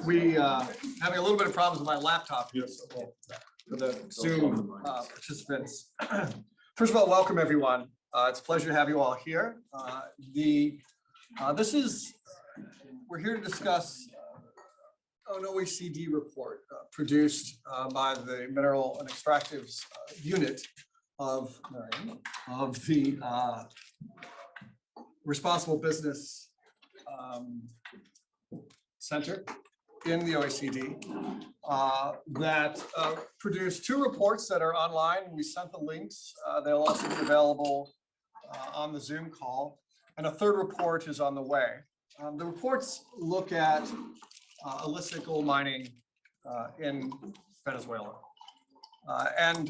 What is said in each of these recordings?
We having a little bit of problems with my laptop here, so for the Zoom participants. First of all, welcome everyone. It's a pleasure to have you all here. We're here to discuss an OECD report produced by the Mineral and Extractives Unit of the Responsible Business Center in the OECD that produced two reports that are online. We sent the links. They'll also be available on the Zoom call. And a third report is on the way. The reports look at illicit gold mining in Venezuela. And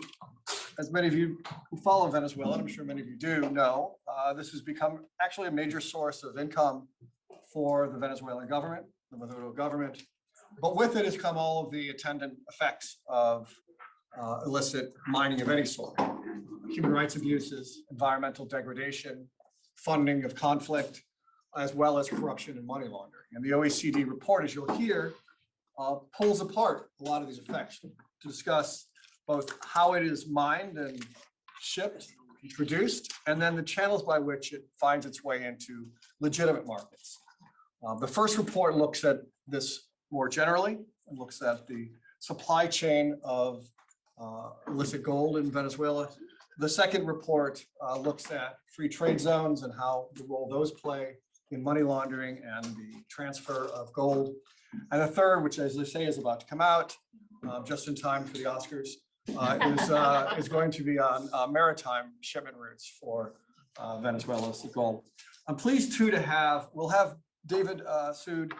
as many of you who follow Venezuela, and I'm sure many of you do know, this has become actually a major source of income for the Venezuelan government, the Maduro government. But with it has come all of the attendant effects of illicit mining of any sort: human rights abuses, environmental degradation, funding of conflict, as well as corruption and money laundering. And the OECD report, as you'll hear, pulls apart a lot of these effects to discuss both how it is mined and shipped and produced, and then the channels by which it finds its way into legitimate markets. The first report looks at this more generally and looks at the supply chain of illicit gold in Venezuela. The second report looks at free trade zones and how the role those play in money laundering and the transfer of gold. And the third, which as they say is about to come out just in time for the Oscars, is going to be on maritime shipment routes for Venezuela's gold. I'm pleased too to have, we'll have David Sood,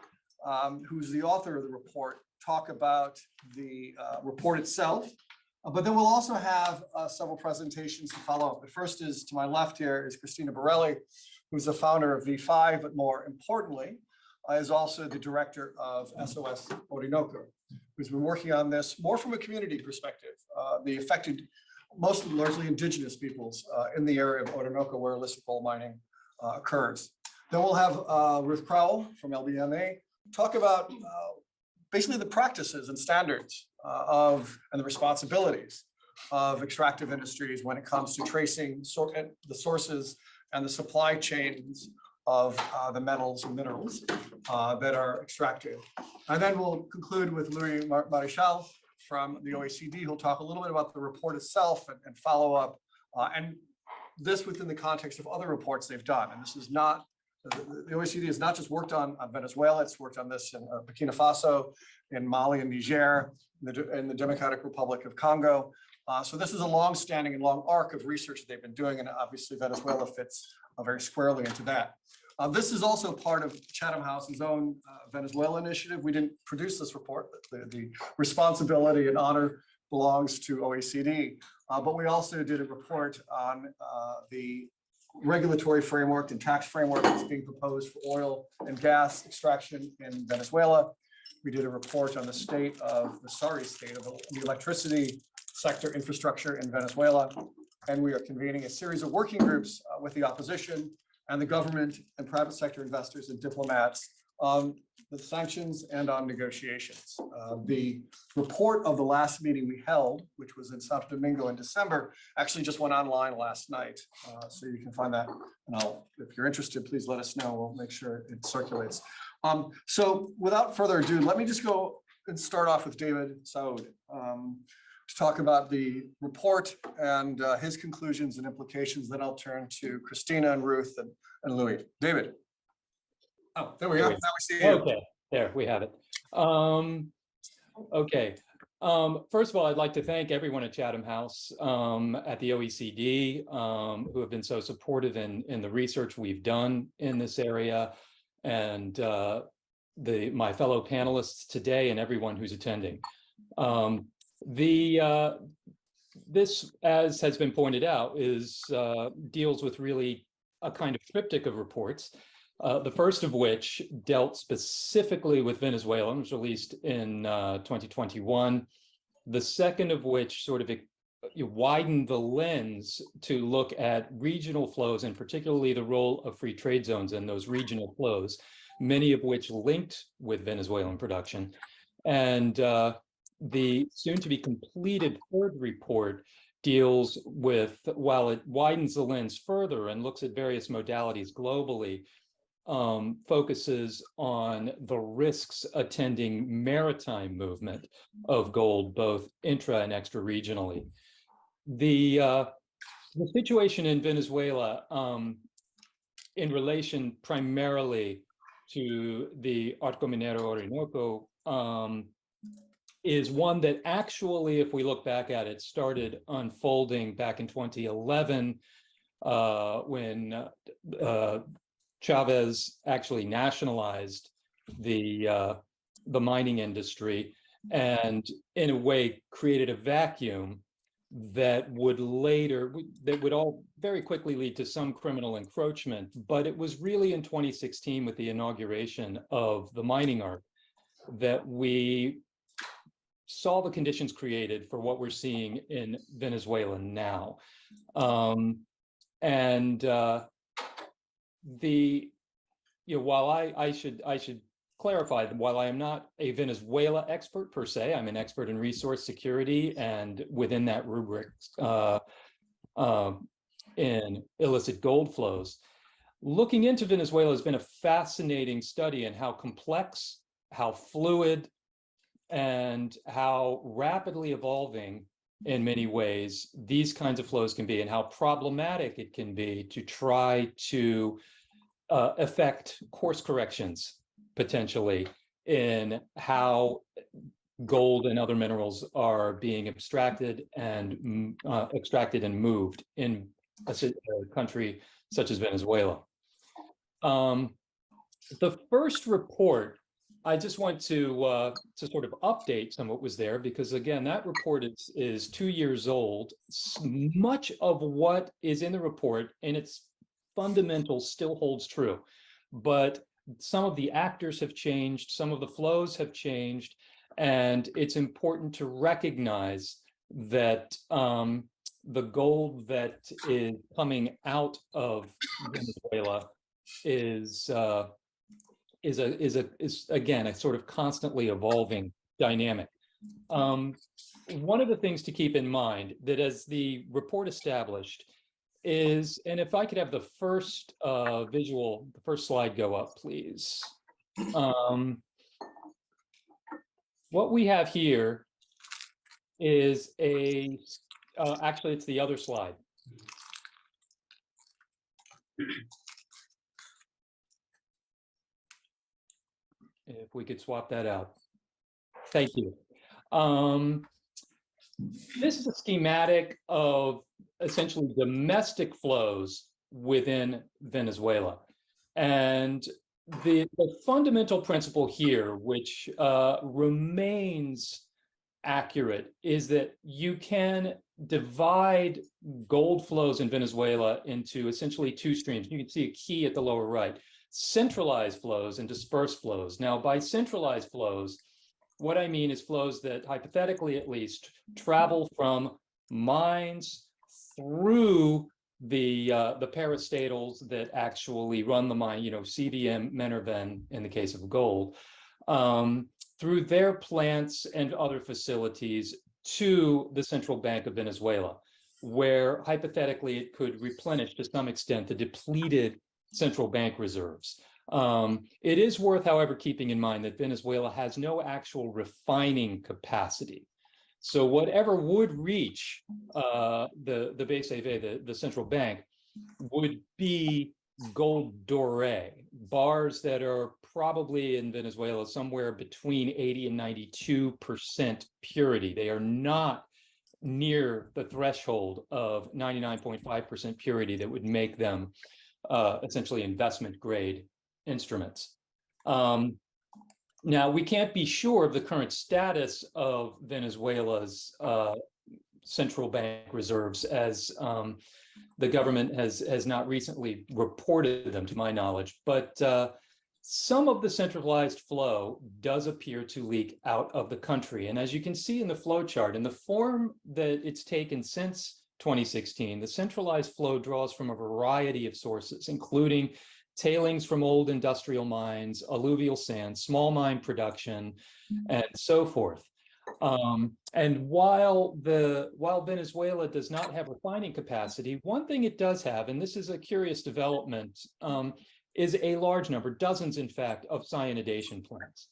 who's the author of the report, talk about the report itself. But then we'll also have several presentations to follow up. The first is to my left here is Christina Borelli, who's the founder of V5, but more importantly, is also the director of SOS Orinoco, who's been working on this more from a community perspective, the affected, mostly largely indigenous peoples in the area of Orinoco where illicit gold mining occurs. Then we'll have Ruth Crowell from LBMA talk about basically the practices and standards and the responsibilities of extractive industries when it comes to tracing the sources and the supply chains of the metals and minerals that are extracted. And then we'll conclude with Louis Marichal from the OECD, who'll talk a little bit about the report itself and follow up, and this within the context of other reports they've done. And this is not, the OECD has not just worked on Venezuela, it's worked on this in Burkina Faso, in Mali and Niger, in the Democratic Republic of Congo. So this is a long-standing and long arc of research that they've been doing, and obviously Venezuela fits very squarely into that. This is also part of Chatham House's own Venezuela initiative. We didn't produce this report, but the responsibility and honor belongs to OECD. But we also did a report on the regulatory framework and tax framework that's being proposed for oil and gas extraction in Venezuela. We did a report on the state of the electricity sector infrastructure in Venezuela. And we are convening a series of working groups with the opposition and the government and private sector investors and diplomats on the sanctions and on negotiations. The report of the last meeting we held, which was in Santo Domingo in December, actually just went online last night. So you can find that. And if you're interested, please let us know. We'll make sure it circulates. So without further ado, let me just go and start off with David Sood to talk about the report and his conclusions and implications. Then I'll turn to Christina and Ruth and Louis. David. Oh, there we go. Now we see you. Okay, there we have it. Okay. First of all, I'd like to thank everyone at Chatham House, at the OECD, who have been so supportive in the research we've done in this area, and my fellow panelists today and everyone who's attending. This, as has been pointed out, deals with really a kind of triptych of reports. The first of which dealt specifically with Venezuela, and was released in 2021. The second of which sort of widened the lens to look at regional flows, and particularly the role of free trade zones and those regional flows, many of which linked with Venezuelan production. And the soon-to-be completed third report deals with, while it widens the lens further and looks at various modalities globally, focuses on the risks attending maritime movement of gold, both intra and extra regionally. The situation in Venezuela, in relation primarily to the Arco Minero Orinoco, is one that actually, if we look back at it, started unfolding back in 2011 when Chavez actually nationalized the mining industry, and in a way created a vacuum that would all very quickly lead to some criminal encroachment. But it was really in 2016, with the inauguration of the mining arc, that we saw the conditions created for what we're seeing in Venezuela now. While I should clarify that while I am not a Venezuela expert per se, I'm an expert in resource security, and within that rubric, in illicit gold flows. Looking into Venezuela has been a fascinating study in how complex, how fluid, and how rapidly evolving in many ways these kinds of flows can be, and how problematic it can be to try to affect course corrections potentially in how gold and other minerals are being extracted and moved in a country such as Venezuela. The first report, I just want to sort of update some of what was there, because again, that report is 2 years old. Much of what is in the report in its fundamentals still holds true, but some of the actors have changed, some of the flows have changed, and it's important to recognize that the gold that is coming out of Venezuela is again a sort of constantly evolving dynamic. One of the things to keep in mind, that as the report established, is, and if I could have the first visual, the first slide go up, please. What we have here is actually, it's the other slide. If we could swap that out. Thank you. This is a schematic of essentially domestic flows within Venezuela. And the fundamental principle here, which remains accurate, is that you can divide gold flows in Venezuela into essentially two streams. You can see a key at the lower right: centralized flows and dispersed flows. Now, by centralized flows, what I mean is flows that, hypothetically at least, travel from mines through the parastatals that actually run the mine, CVM, Menerven in the case of gold, through their plants and other facilities to the central bank of Venezuela, where hypothetically it could replenish to some extent the depleted central bank reserves. It is worth, however, keeping in mind that Venezuela has no actual refining capacity. So whatever would reach the BCV, the central bank, would be gold doré, bars that are probably in Venezuela somewhere between 80 and 92% purity. They are not near the threshold of 99.5% purity that would make them essentially investment grade instruments. Now, we can't be sure of the current status of Venezuela's central bank reserves, as the government has not recently reported them, to my knowledge, but some of the centralized flow does appear to leak out of the country. And as you can see in the flow chart, in the form that it's taken since 2016, the centralized flow draws from a variety of sources, including tailings from old industrial mines, alluvial sand, small mine production, and so forth. And while Venezuela does not have refining capacity, one thing it does have, and this is a curious development, is a large number, dozens in fact, of cyanidation plants.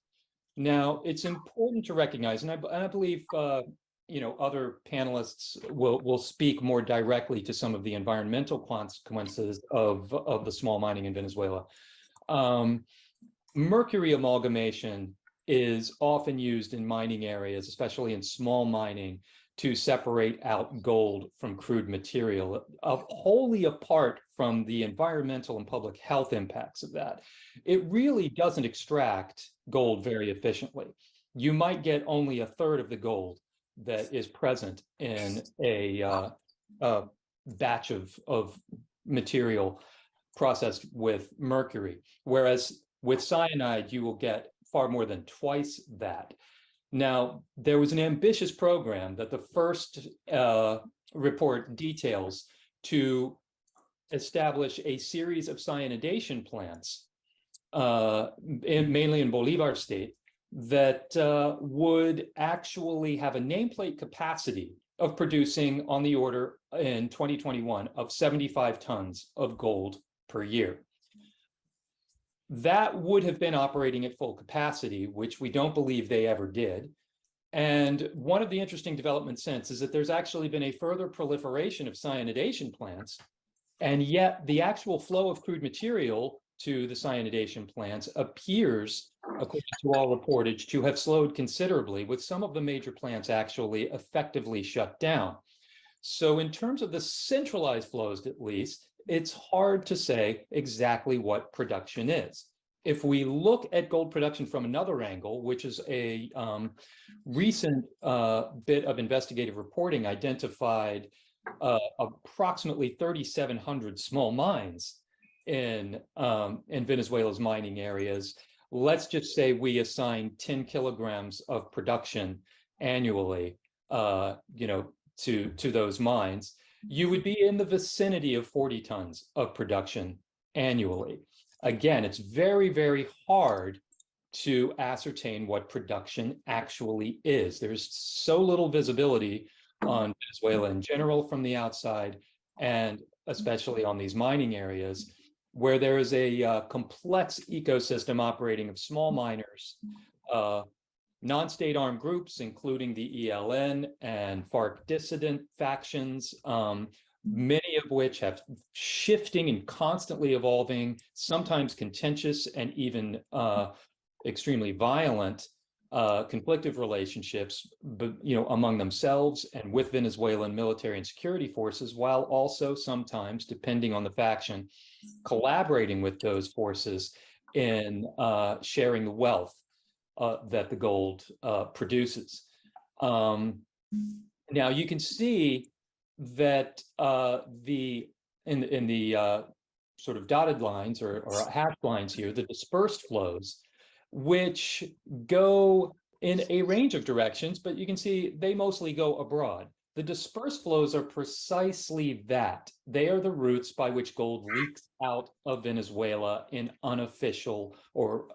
Now, it's important to recognize, and I believe other panelists will speak more directly to some of the environmental consequences of the small mining in Venezuela. Mercury amalgamation is often used in mining areas, especially in small mining, to separate out gold from crude material, wholly apart from the environmental and public health impacts of that. It really doesn't extract gold very efficiently. You might get only a third of the gold that is present in a batch of material processed with mercury, whereas with cyanide, you will get far more than twice that. Now, there was an ambitious program that the first report details to establish a series of cyanidation plants, mainly in Bolivar state, that would actually have a nameplate capacity of producing on the order in 2021 of 75 tons of gold per year. That would have been operating at full capacity, which we don't believe they ever did. And one of the interesting developments since is that there's actually been a further proliferation of cyanidation plants, and yet the actual flow of crude material to the cyanidation plants appears, according to all reportage, to have slowed considerably, with some of the major plants actually effectively shut down. So in terms of the centralized flows, at least, it's hard to say exactly what production is. If we look at gold production from another angle, which is a recent bit of investigative reporting identified approximately 3,700 small mines in Venezuela's mining areas. Let's just say we assign 10 kilograms of production annually, to those mines. You would be in the vicinity of 40 tons of production annually. Again, it's very, very hard to ascertain what production actually is. There's so little visibility on Venezuela in general from the outside, and especially on these mining areas, where there is a complex ecosystem operating of small miners, non-state armed groups, including the ELN and FARC dissident factions, many of which have shifting and constantly evolving, sometimes contentious and even extremely violent conflictive relationships, among themselves and with Venezuelan military and security forces, while also sometimes, depending on the faction, collaborating with those forces in sharing the wealth that the gold produces. Now you can see that in the sort of dotted lines or hash lines here, the dispersed flows, which go in a range of directions, but you can see they mostly go abroad. The dispersed flows are precisely that. They are the routes by which gold leaks out of Venezuela in unofficial or,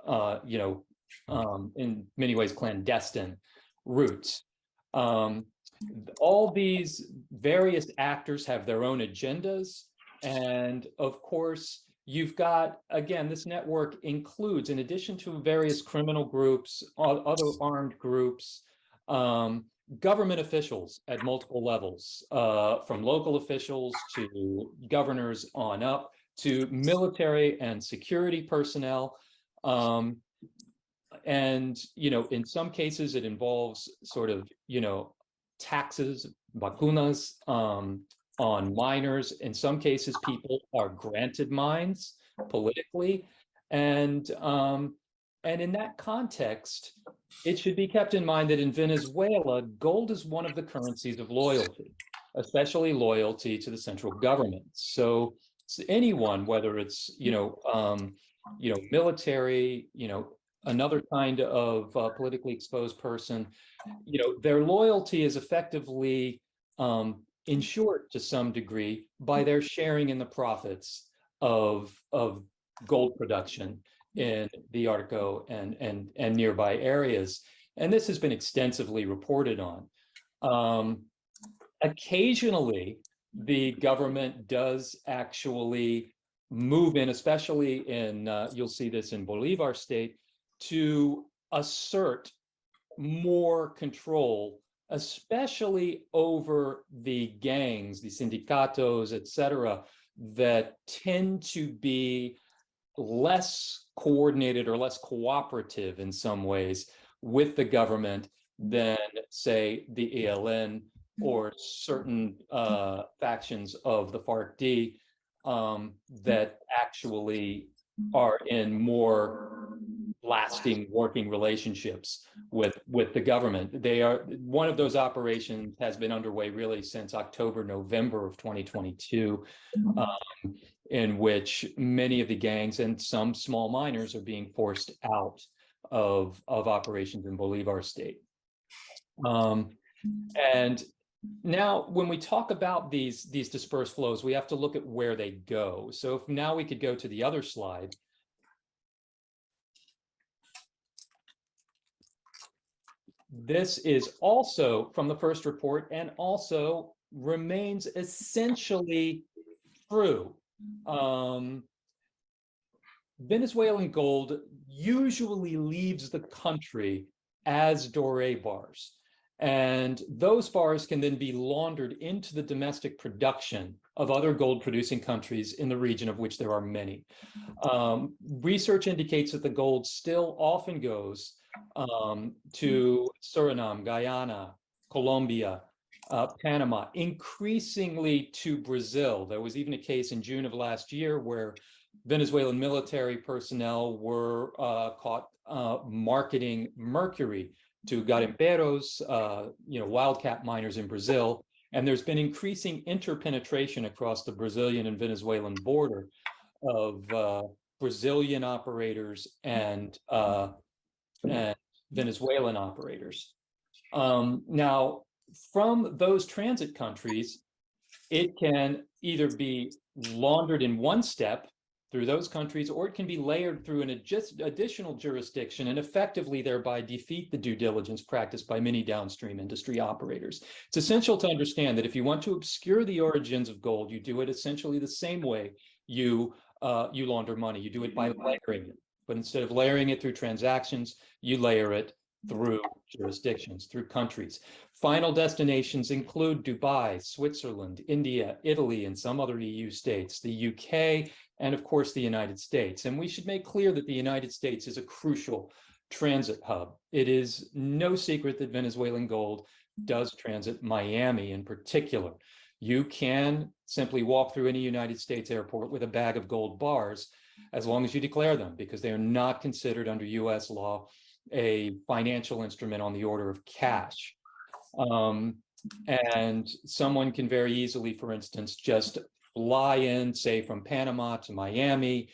in many ways clandestine routes. All these various actors have their own agendas. And of course, you've got, again, this network includes, in addition to various criminal groups, other armed groups, government officials at multiple levels, from local officials to governors on up, to military and security personnel. And, in some cases, it involves sort of, taxes, vacunas, on miners. In some cases, people are granted mines politically. And in that context, it should be kept in mind that in Venezuela, gold is one of the currencies of loyalty, especially loyalty to the central government. So anyone, whether it's, military, another kind of politically exposed person, their loyalty is effectively ensured to some degree by their sharing in the profits of gold production in the Arco and nearby areas. And this has been extensively reported on. Occasionally, the government does actually move in, especially in, you'll see this in Bolivar state, to assert more control, especially over the gangs, the sindicatos, et cetera, that tend to be less coordinated or less cooperative in some ways with the government than, say, the ELN or certain factions of the FARC-D that actually are in more lasting working relationships with the government. They are, one of those operations has been underway really since October, November of 2022, in which many of the gangs and some small miners are being forced out of operations in Bolivar state. And now, when we talk about these dispersed flows, we have to look at where they go. So if now we could go to the other slide. This is also from the first report and also remains essentially true. Venezuelan gold usually leaves the country as doré bars. And those bars can then be laundered into the domestic production of other gold producing countries in the region, of which there are many. Research indicates that the gold still often goes to Suriname, Guyana, Colombia, Panama, increasingly to Brazil. There was even a case in June of last year where Venezuelan military personnel were caught marketing mercury to garimperos, wildcat miners in Brazil. And there's been increasing interpenetration across the Brazilian and Venezuelan border of Brazilian operators and Venezuelan operators. Now, from those transit countries, it can either be laundered in one step through those countries, or it can be layered through an additional jurisdiction and effectively thereby defeat the due diligence practiced by many downstream industry operators. It's essential to understand that if you want to obscure the origins of gold, you do it essentially the same way you launder money. You do it by layering it. But instead of layering it through transactions, you layer it through jurisdictions, through countries. Final destinations include Dubai, Switzerland, India, Italy, and some other EU states, the UK, and of course the United States. And we should make clear that the United States is a crucial transit hub. It is no secret that Venezuelan gold does transit Miami in particular. You can simply walk through any United States airport with a bag of gold bars as long as you declare them, because they are not considered under US law a financial instrument on the order of cash. And someone can very easily, for instance, just fly in, say, from Panama to Miami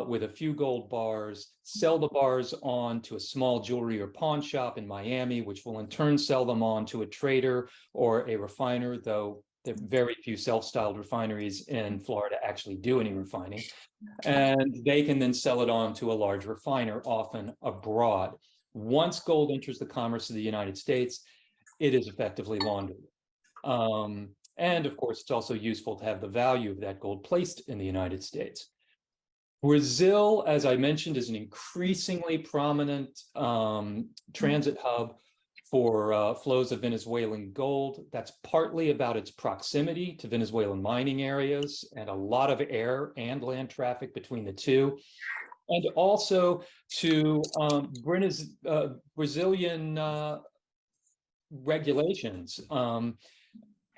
with a few gold bars, sell the bars on to a small jewelry or pawn shop in Miami, which will in turn sell them on to a trader or a refiner, though there are very few self-styled refineries in Florida actually do any refining. And they can then sell it on to a large refiner, often abroad. Once gold enters the commerce of the United States, it is effectively laundered. And of course, it's also useful to have the value of that gold placed in the United States. Brazil, as I mentioned, is an increasingly prominent transit hub for flows of Venezuelan gold. That's partly about its proximity to Venezuelan mining areas and a lot of air and land traffic between the two, and also to Brazilian regulations,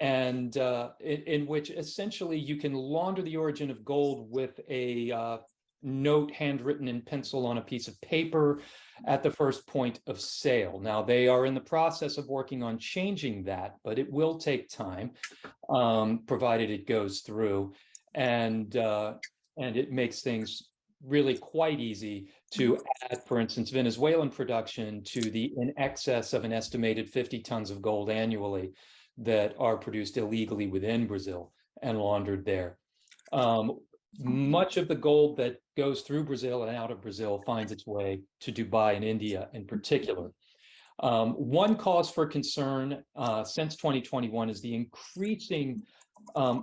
in which essentially you can launder the origin of gold with a note handwritten in pencil on a piece of paper at the first point of sale. Now, they are in the process of working on changing that, but it will take time, provided it goes through. And it makes things really quite easy to add, for instance, Venezuelan production to the in excess of an estimated 50 tons of gold annually that are produced illegally within Brazil and laundered there. much of the gold that goes through Brazil and out of Brazil finds its way to Dubai and India in particular. One cause for concern since 2021 is the increasing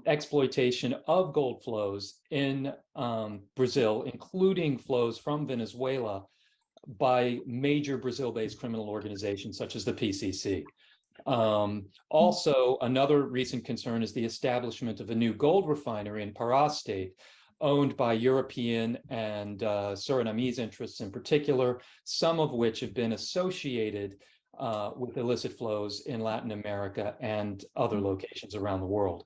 exploitation of gold flows in Brazil, including flows from Venezuela by major Brazil-based criminal organizations such as the PCC. Also, another recent concern is the establishment of a new gold refinery in Pará state, owned by European and Surinamese interests in particular, some of which have been associated with illicit flows in Latin America and other locations around the world.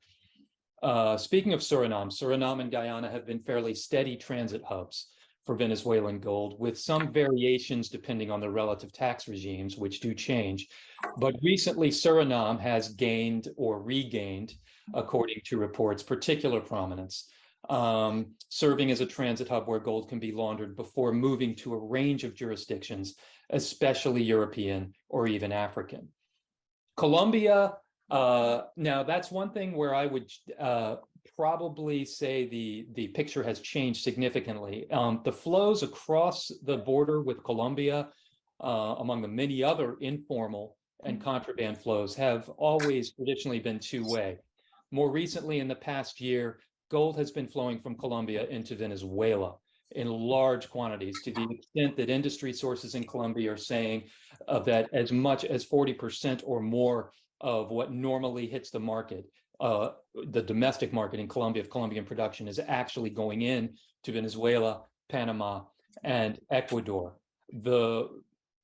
Speaking of Suriname, Suriname and Guyana have been fairly steady transit hubs for Venezuelan gold, with some variations depending on the relative tax regimes, which do change. But recently, Suriname has gained or regained, according to reports, particular prominence, serving as a transit hub where gold can be laundered before moving to a range of jurisdictions, especially European or even African. Colombia, now that's one thing where I would probably say the picture has changed significantly. The flows across the border with Colombia, among the many other informal and contraband flows, have always traditionally been two-way. More recently, in the past year, gold has been flowing from Colombia into Venezuela in large quantities, to the extent that industry sources in Colombia are saying that as much as 40% or more of what normally hits the market, the domestic market in Colombia of Colombian production, is actually going in to Venezuela, Panama, and Ecuador. The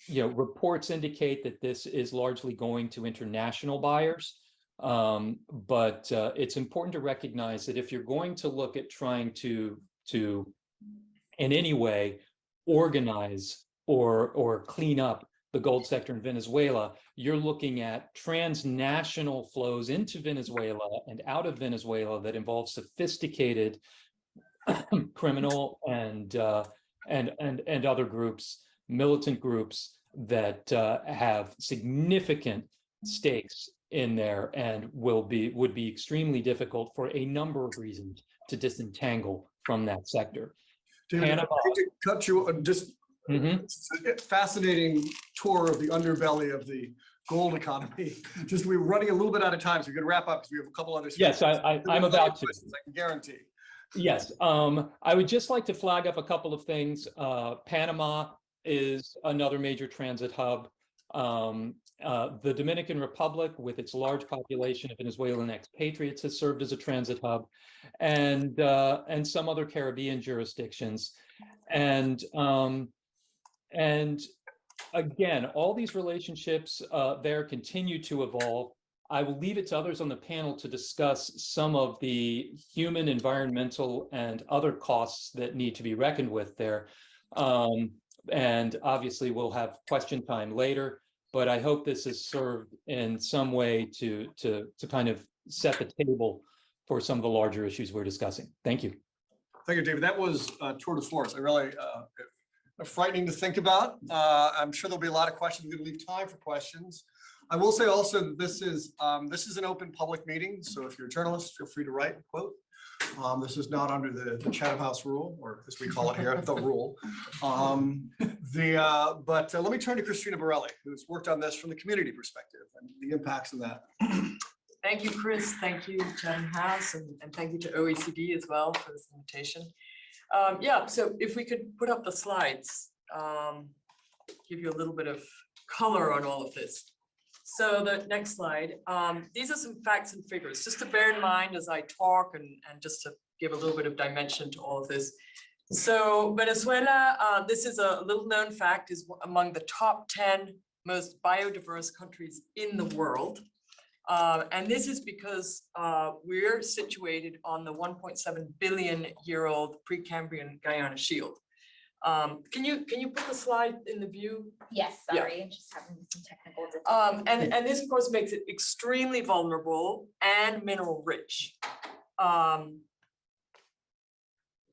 reports indicate that this is largely going to international buyers, but it's important to recognize that if you're going to look at trying to in any way organize or clean up the gold sector in Venezuela, you're looking at transnational flows into Venezuela and out of Venezuela that involve sophisticated criminal and other groups, militant groups that have significant stakes in there and would be extremely difficult for a number of reasons to disentangle from that sector. David, Panama, I hate to cut you, just it's a fascinating tour of the underbelly of the gold economy. Just we're running a little bit out of time, so we're going to wrap up because we have a couple other yes, I'm about to. I can guarantee. Yes, I would just like to flag up a couple of things. Panama is another major transit hub. The Dominican Republic, with its large population of Venezuelan expatriates, has served as a transit hub, and some other Caribbean jurisdictions. And again, all these relationships there continue to evolve. I will leave it to others on the panel to discuss some of the human, environmental, and other costs that need to be reckoned with there. And obviously, we'll have question time later, but I hope this has served in some way to kind of set the table for some of the larger issues we're discussing. Thank you. Thank you, David. That was tour de force. I really frightening to think about. I'm sure there'll be a lot of questions. We're going to leave time for questions. I will say also that this is an open public meeting, so if you're a journalist, feel free to write a quote. This is not under the Chatham House rule, or as we call it here, the rule. But let me turn to Christina Borelli, who's worked on this from the community perspective and the impacts of that. Thank you, Chris. Thank you, Chatham House, and thank you to OECD as well for this invitation. Yeah, so if we could put up the slides, give you a little bit of color on all of this. So the next slide, these are some facts and figures, just to bear in mind as I talk and just to give a little bit of dimension to all of this. So Venezuela, this is a little known fact, is among the top 10 most biodiverse countries in the world. And this is because we're situated on the 1.7 billion year old Precambrian Guyana Shield. Can you put the slide in the view? Yes, sorry, Yeah. just having some technical difficulties. And this of course makes it extremely vulnerable and mineral rich.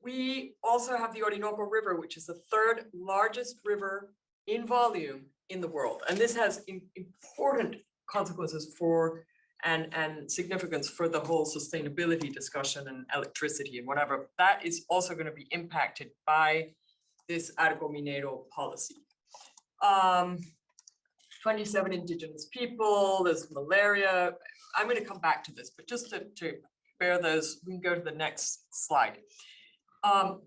We also have the Orinoco River, which is the third largest river in volume in the world. And this has important consequences for and significance for the whole sustainability discussion and electricity and whatever, that is also going to be impacted by this Arco Minero policy. 27 indigenous people, there's malaria. I'm going to come back to this, but just to bear those, we can go to the next slide.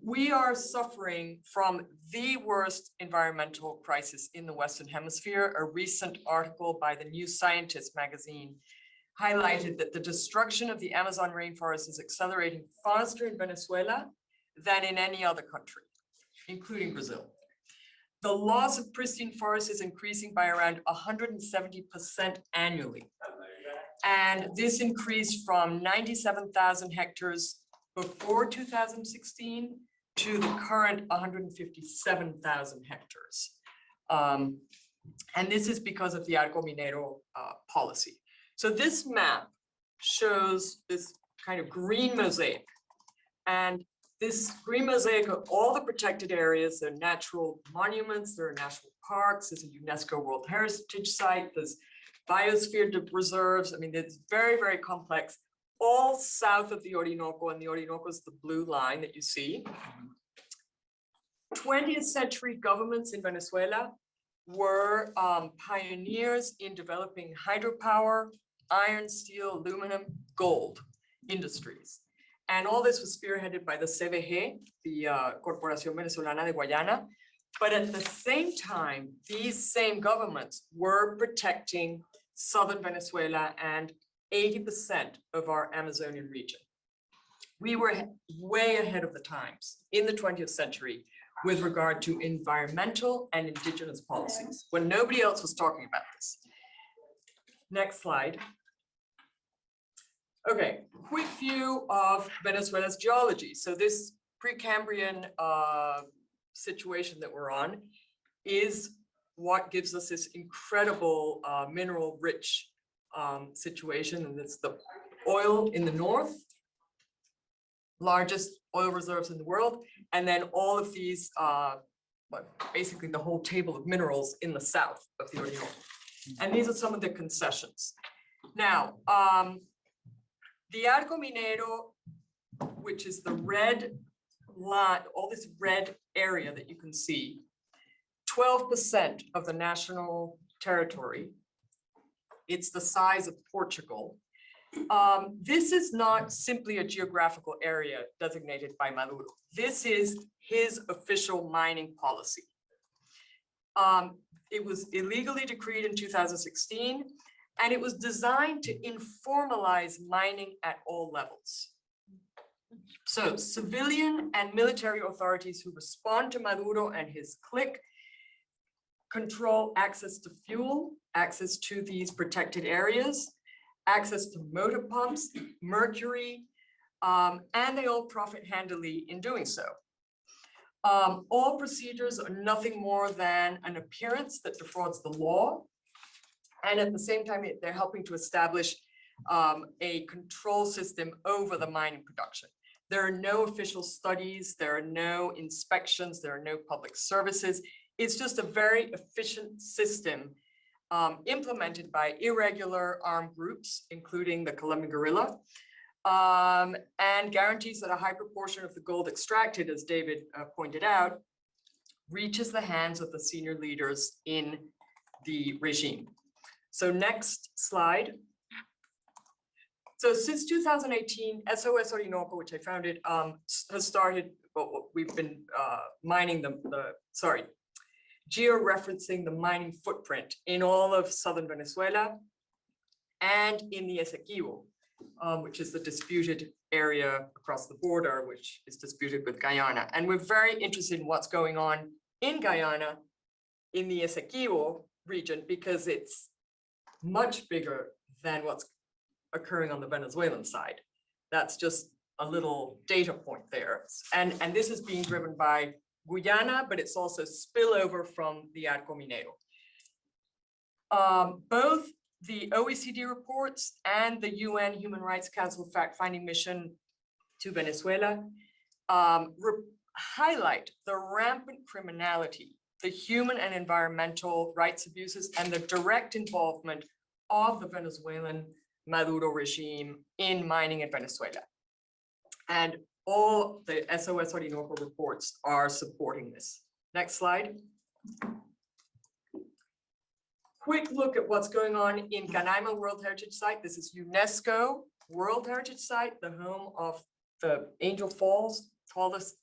We are suffering from the worst environmental crisis in the Western Hemisphere. A recent article by the New Scientist magazine highlighted that the destruction of the Amazon rainforest is accelerating faster in Venezuela than in any other country, including Brazil. The loss of pristine forests is increasing by around 170% annually. And this increased from 97,000 hectares before 2016 to the current 157,000 hectares. And this is because of the Arco Minero policy. So this map shows this kind of green mosaic. And this green mosaic of all the protected areas, there are natural monuments, there are national parks, there's a UNESCO World Heritage Site, there's biosphere reserves. I mean, it's very, very complex, all south of the Orinoco, and the Orinoco is the blue line that you see. 20th century governments in Venezuela were pioneers in developing hydropower, iron, steel, aluminum, gold industries. And all this was spearheaded by the CVG, the Corporación Venezolana de Guayana. But at the same time, these same governments were protecting southern Venezuela and 80% of our Amazonian region. We were way ahead of the times in the 20th century with regard to environmental and indigenous policies, when nobody else was talking about this. Next slide. Okay, quick view of Venezuela's geology. So this Precambrian situation that we're on is what gives us this incredible mineral rich situation. And it's the oil in the north, largest oil reserves in the world. And then all of these, basically the whole table of minerals in the south of the Orinoco. And these are some of the concessions. Now, the Arco Minero, which is the red line, all this red area that you can see, 12% of the national territory. It's the size of Portugal. This is not simply a geographical area designated by Maduro. This is his official mining policy. It was illegally decreed in 2016. And it was designed to informalize mining at all levels. So civilian and military authorities who respond to Maduro and his clique control access to fuel, access to these protected areas, access to motor pumps, mercury, and they all profit handily in doing so. All procedures are nothing more than an appearance that defrauds the law. And at the same time, they're helping to establish a control system over the mining production. There are no official studies, there are no inspections, there are no public services. It's just a very efficient system implemented by irregular armed groups, including the Colombian guerrilla, and guarantees that a high proportion of the gold extracted, as David pointed out, reaches the hands of the senior leaders in the regime. So next slide. So since 2018, SOS Orinoco, which I founded, has started, well, we've been mining georeferencing the mining footprint in all of southern Venezuela and in the Essequibo, which is the disputed area across the border, which is disputed with Guyana. And we're very interested in what's going on in Guyana, in the Essequibo region, because it's much bigger than what's occurring on the Venezuelan side. That's just a little data point there. And this is being driven by Guyana, but it's also spillover from the Arco Minero. Both the OECD reports and the UN Human Rights Council fact-finding mission to Venezuela highlight the rampant criminality, the human and environmental rights abuses, and the direct involvement of the Venezuelan Maduro regime in mining in Venezuela. And all the SOS Orinoco reports are supporting this. Next slide. Quick look at what's going on in Canaima World Heritage Site. This is UNESCO World Heritage Site, the home of the Angel Falls, tallest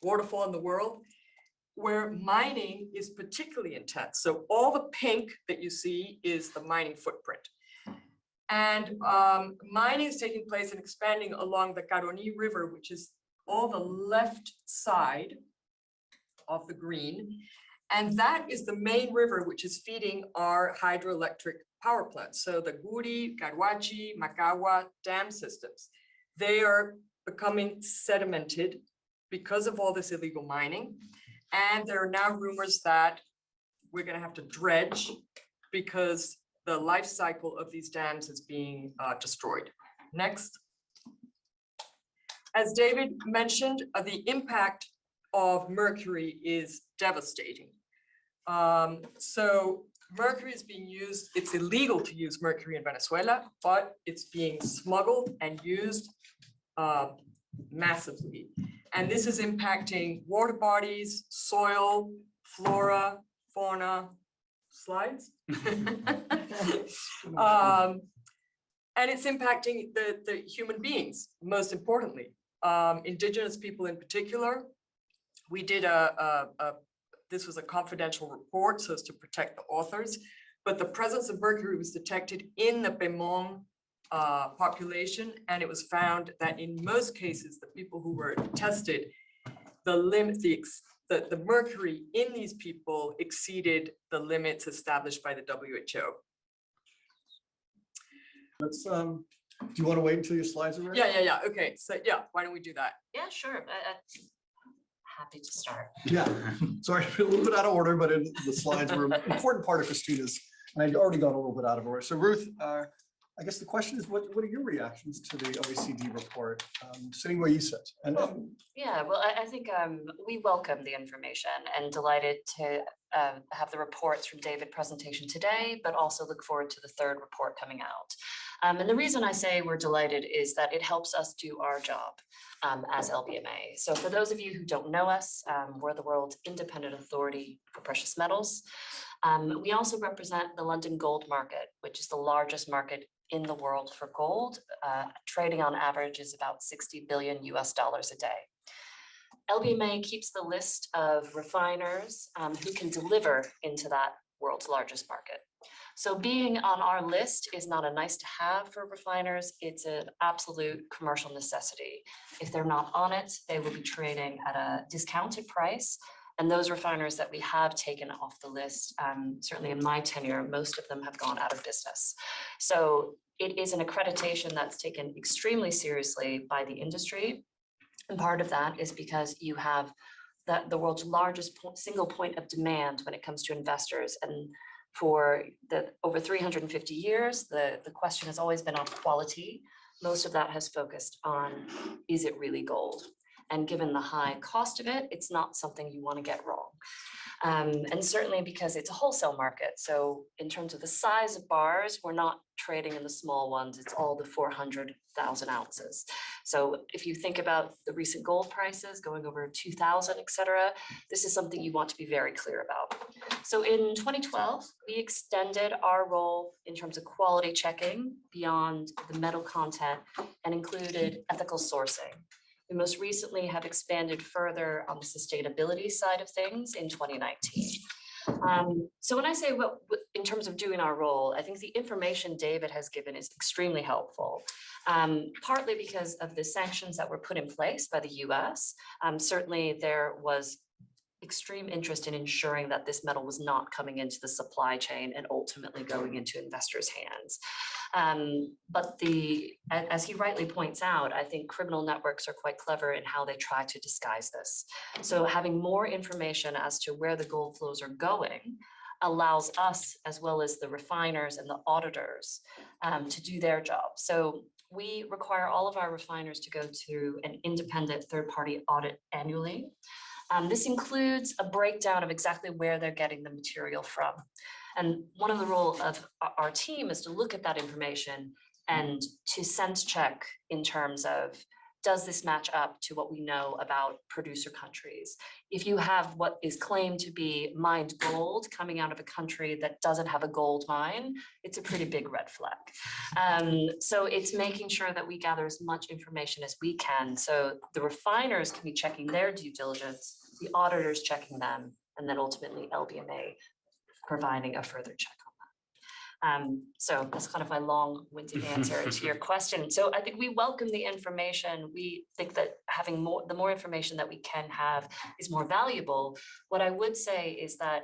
waterfall in the world, where mining is particularly intense. So all the pink that you see is the mining footprint. And mining is taking place and expanding along the Caroni River, which is all the left side of the green. And that is the main river which is feeding our hydroelectric power plants. So the Guri, Carhuachi, Macagua dam systems, they are becoming sedimented because of all this illegal mining. And there are now rumors that we're going to have to dredge because the life cycle of these dams is being destroyed. Next. As David mentioned, the impact of mercury is devastating. So mercury is being used, it's illegal to use mercury in Venezuela, but it's being smuggled and used massively. And this is impacting water bodies, soil, flora, fauna, slides. And it's impacting the human beings, most importantly. Indigenous people in particular. We did this was a confidential report so as to protect the authors, but the presence of mercury was detected in the Pemon population, and it was found that in most cases, the people who were tested, the mercury in these people exceeded the limits established by the WHO. Let's, do you want to wait until your slides are ready? Yeah. Okay, so yeah, why don't we do that? Yeah, sure. Happy to start. Yeah, sorry, a little bit out of order, but the slides were an important part of Christina's, and I'd already gone a little bit out of order. So Ruth, I guess the question is, what are your reactions to the OECD report, sitting where you sit? And Yeah, well, I think we welcome the information and delighted to have the reports from David presentation today, but also look forward to the third report coming out. And the reason I say we're delighted is that it helps us do our job as LBMA. So for those of you who don't know us, we're the world's independent authority for precious metals. We also represent the London gold market, which is the largest market in the world for gold. Trading on average is about $60 billion US a day. LBMA keeps the list of refiners who can deliver into that world's largest market. So being on our list is not a nice to have for refiners, it's an absolute commercial necessity. If they're not on it, they will be trading at a discounted price. And those refiners that we have taken off the list, certainly in my tenure, most of them have gone out of business. So it is an accreditation that's taken extremely seriously by the industry. And part of that is because you have the world's largest single point of demand when it comes to investors. And for over 350 years, the question has always been on quality. Most of that has focused on, is it really gold? And given the high cost of it, it's not something you want to get wrong. And certainly because it's a wholesale market. So in terms of the size of bars, we're not trading in the small ones. It's all the 400,000 ounces. So if you think about the recent gold prices going over 2,000, et cetera, this is something you want to be very clear about. So in 2012, we extended our role in terms of quality checking beyond the metal content and included ethical sourcing. We most recently have expanded further on the sustainability side of things in 2019. So when I say in terms of doing our role, I think the information David has given is extremely helpful, partly because of the sanctions that were put in place by the US. Certainly there was extreme interest in ensuring that this metal was not coming into the supply chain and ultimately going into investors' hands. But as he rightly points out, I think criminal networks are quite clever in how they try to disguise this. So having more information as to where the gold flows are going allows us, as well as the refiners and the auditors, to do their job. So we require all of our refiners to go through an independent third-party audit annually. This includes a breakdown of exactly where they're getting the material from. And one of the role of our team is to look at that information and to sense check in terms of, does this match up to what we know about producer countries? If you have what is claimed to be mined gold coming out of a country that doesn't have a gold mine, it's a pretty big red flag. So it's making sure that we gather as much information as we can. So the refiners can be checking their due diligence, the auditors checking them, and then ultimately LBMA providing a further check. So that's kind of my long-winded answer to your question. So I think we welcome the information. We think that having the more information that we can have is more valuable. What I would say is that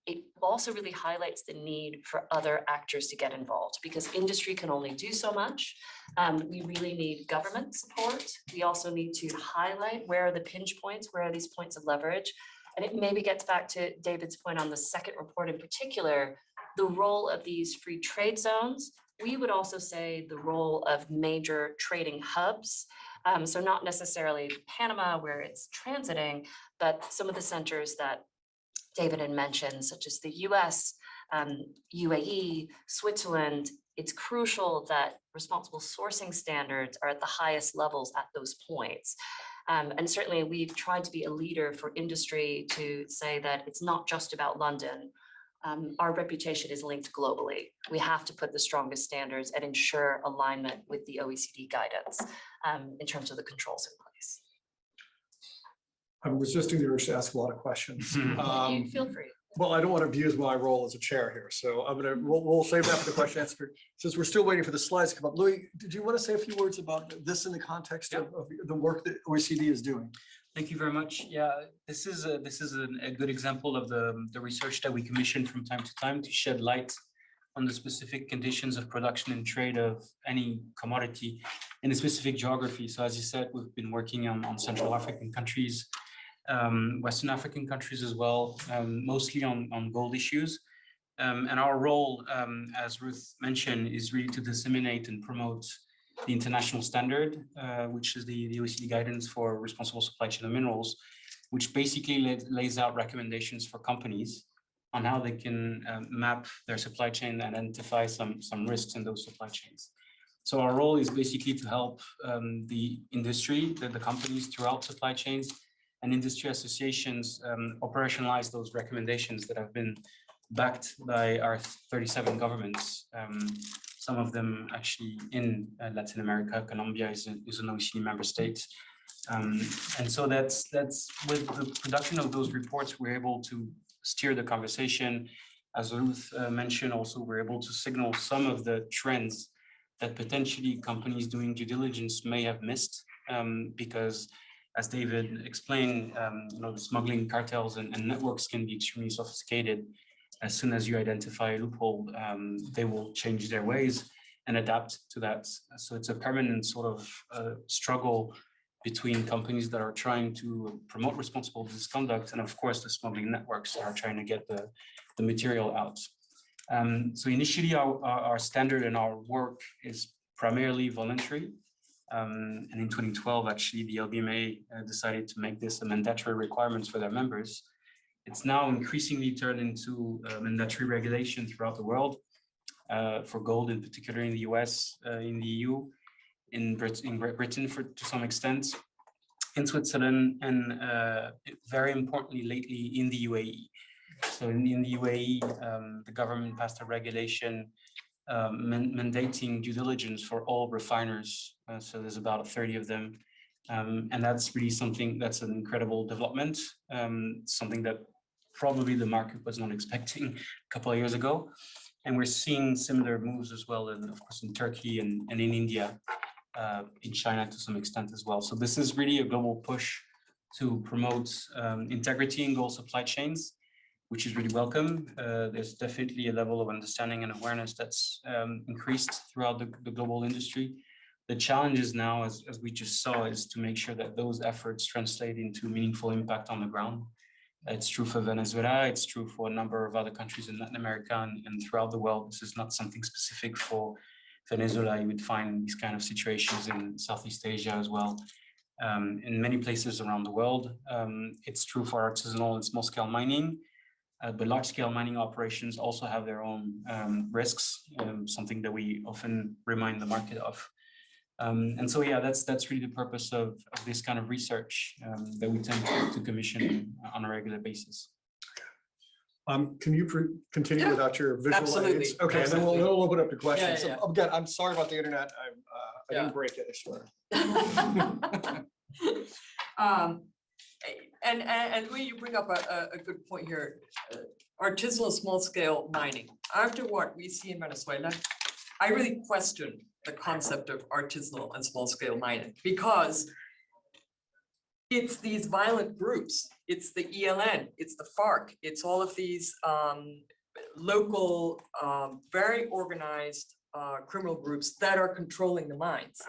it also really highlights the need for other actors to get involved, because industry can only do so much. We really need government support. We also need to highlight where are the pinch points, where are these points of leverage. And it maybe gets back to David's point on the second report in particular, the role of these free trade zones. We would also say the role of major trading hubs. So not necessarily Panama where it's transiting, but some of the centers that David had mentioned, such as the US, UAE, Switzerland. It's crucial that responsible sourcing standards are at the highest levels at those points. And certainly we've tried to be a leader for industry to say that it's not just about London. Our reputation is linked globally. We have to put the strongest standards and ensure alignment with the OECD guidance in terms of the controls in place. I'm resisting the urge to ask a lot of questions. You feel free. Well, I don't want to abuse my role as a chair here, so we'll save that for the question answer. Since we're still waiting for the slides to come up, Louis, did you want to say a few words about this in the context of the work that OECD is doing? Thank you very much. Yeah, this is a good example of the research that we commission from time to time to shed light on the specific conditions of production and trade of any commodity in a specific geography. So as you said, we've been working on Central African countries, Western African countries as well, mostly on gold issues. And our role, as Ruth mentioned, is really to disseminate and promote the international standard, which is the OECD guidance for responsible supply chain of minerals, which basically lays out recommendations for companies on how they can map their supply chain and identify some risks in those supply chains. So our role is basically to help the industry, the companies throughout supply chains and industry associations operationalize those recommendations that have been backed by our 37 governments. Some of them actually in Latin America. Colombia is an OECD member state. And so that's with the production of those reports, we're able to steer the conversation. As Ruth mentioned, also, we're able to signal some of the trends that potentially companies doing due diligence may have missed, because as David explained, the smuggling cartels and networks can be extremely sophisticated. As soon as you identify a loophole, they will change their ways and adapt to that. So it's a permanent sort of struggle between companies that are trying to promote responsible misconduct and, of course, the smuggling networks that are trying to get the material out. So initially, our standard and our work is primarily voluntary. And in 2012, actually, the LBMA decided to make this a mandatory requirement for their members. It's now increasingly turned into mandatory regulation throughout the world, for gold in particular in the US, in the EU, in Great Britain to some extent, in Switzerland, and very importantly lately in the UAE. So in the UAE, the government passed a regulation mandating due diligence for all refiners. So there's about 30 of them. And that's really something that's an incredible development, something that probably the market was not expecting a couple of years ago. And we're seeing similar moves as well, and of course in Turkey and in India, in China to some extent as well. So this is really a global push to promote integrity in gold supply chains, which is really welcome. There's definitely a level of understanding and awareness that's increased throughout the global industry. The challenge is now, as we just saw, is to make sure that those efforts translate into meaningful impact on the ground. It's true for Venezuela, it's true for a number of other countries in Latin America and throughout the world. This is not something specific for Venezuela. You would find these kind of situations in Southeast Asia as well. in many places around the world. It's true for artisanal and small scale mining, but large scale mining operations also have their own risks, something that we often remind the market of. And so, yeah, that's really the purpose of this kind of research that we tend to commission on a regular basis. Can you continue without your visual absolutely, aids? Okay, and then absolutely. we'll open up to questions. Yeah, So, again, I'm sorry about the internet. I Yeah. didn't break it, I swear. And Louis, you bring up a good point here. Artisanal small scale mining. After what we see in Venezuela, I really question the concept of artisanal and small scale mining, because it's these violent groups. It's the ELN, it's the FARC, it's all of these local, very organized criminal groups that are controlling the mines.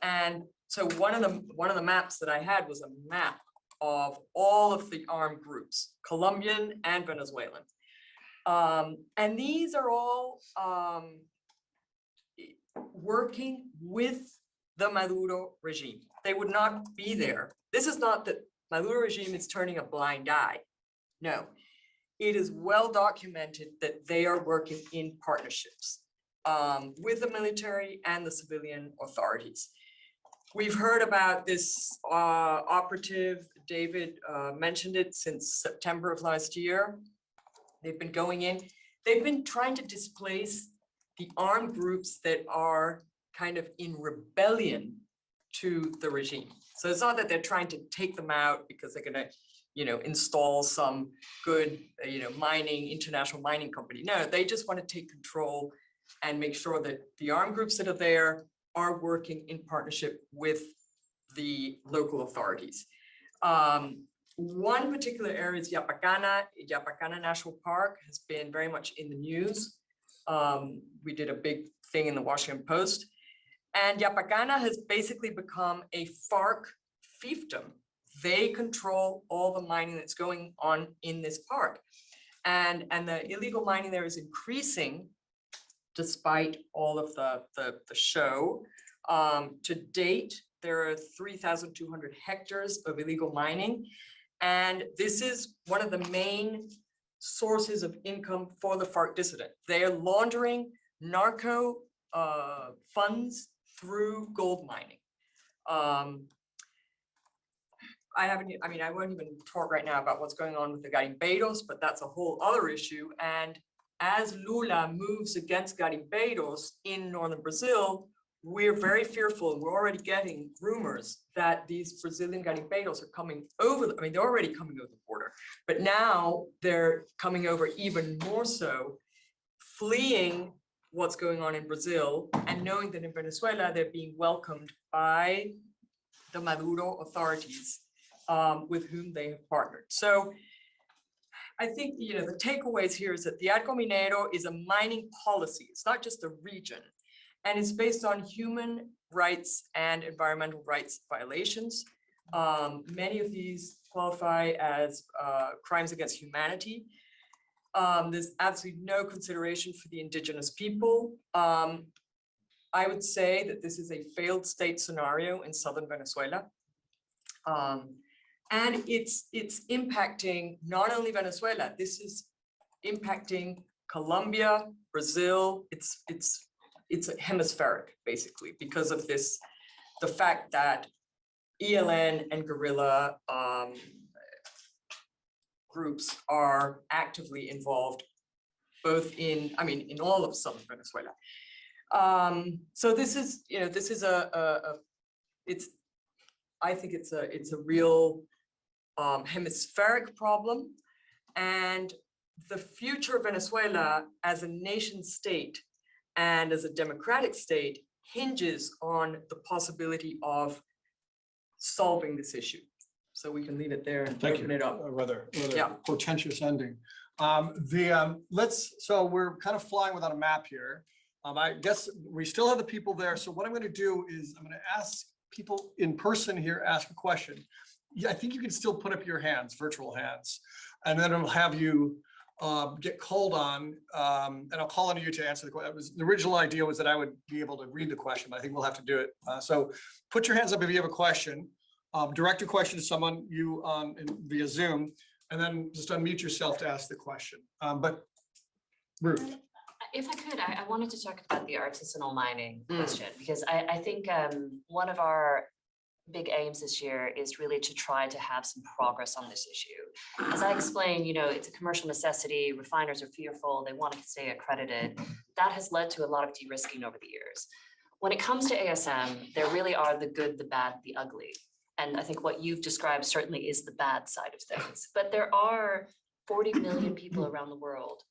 And so one of the maps that I had was a map of all of the armed groups, Colombian and Venezuelan. And these are all working with the Maduro regime. They would not be there. This is not that Maduro regime is turning a blind eye. No, it is well documented that they are working in partnerships with the military and the civilian authorities. We've heard about this operative, David mentioned it, since September of last year. They've been going in, they've been trying to displace the armed groups that are kind of in rebellion to the regime. So it's not that they're trying to take them out because they're gonna, install some good, international mining company. No, they just want to take control and make sure that the armed groups that are there are working in partnership with the local authorities. One particular area is Yapacana National Park has been very much in the news. We did a big thing in the Washington Post, and Yapacana has basically become a FARC fiefdom. They control all the mining that's going on in this park. And the illegal mining there is increasing despite all of the show. To date, there are 3,200 hectares of illegal mining. And this is one of the main sources of income for the FARC dissident. They are laundering narco funds through gold mining. I won't even talk right now about what's going on with the garimpeiros, but that's a whole other issue. And as Lula moves against garimpeiros in northern Brazil, we're very fearful. We're already getting rumors that these Brazilian garimpeiros are coming over. They're already coming over the border, but now they're coming over even more so, fleeing what's going on in Brazil and knowing that in Venezuela, they're being welcomed by the Maduro authorities with whom they have partnered. So I think, the takeaways here is that the Arco Minero is a mining policy. It's not just a region. And it's based on human rights and environmental rights violations. Many of these qualify as crimes against humanity. There's absolutely no consideration for the indigenous people. I would say that this is a failed state scenario in southern Venezuela. And it's impacting not only Venezuela, this is impacting Colombia, Brazil. It's hemispheric, basically, because of this, the fact that ELN and guerrilla groups are actively involved both in all of southern Venezuela. So this is, I think it's a real hemispheric problem, and the future of Venezuela as a nation state and as a democratic state hinges on the possibility of solving this issue. So we can leave it there and open it up. A rather Yeah. portentous ending. So we're kind of flying without a map here. I guess we still have the people there. So what I'm going to do is I'm going to ask people in person here, ask a question. Yeah, I think you can still put up your hands, virtual hands, and then it'll have you get called on, and I'll call on you to answer the question. The original idea was that I would be able to read the question, but I think we'll have to do it. So put your hands up if you have a question. direct a question to someone, you via Zoom, and then just unmute yourself to ask the question. But Ruth. If I could, I wanted to talk about the artisanal mining question, because I think one of our big aims this year is really to try to have some progress on this issue. As I explained, it's a commercial necessity. Refiners are fearful. They want to stay accredited. That has led to a lot of de-risking over the years. When it comes to ASM, there really are the good, the bad, the ugly. And I think what you've described certainly is the bad side of things. But there are 40 million people around the world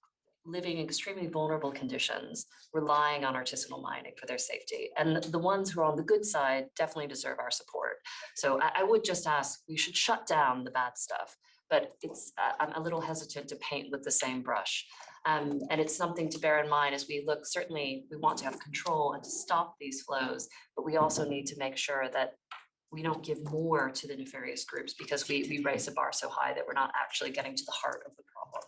living in extremely vulnerable conditions, relying on artisanal mining for their safety. And the ones who are on the good side definitely deserve our support. So I would just ask, we should shut down the bad stuff, but I'm a little hesitant to paint with the same brush. And it's something to bear in mind as we look, certainly we want to have control and to stop these flows, but we also need to make sure that we don't give more to the nefarious groups because we raise the bar so high that we're not actually getting to the heart of the problem.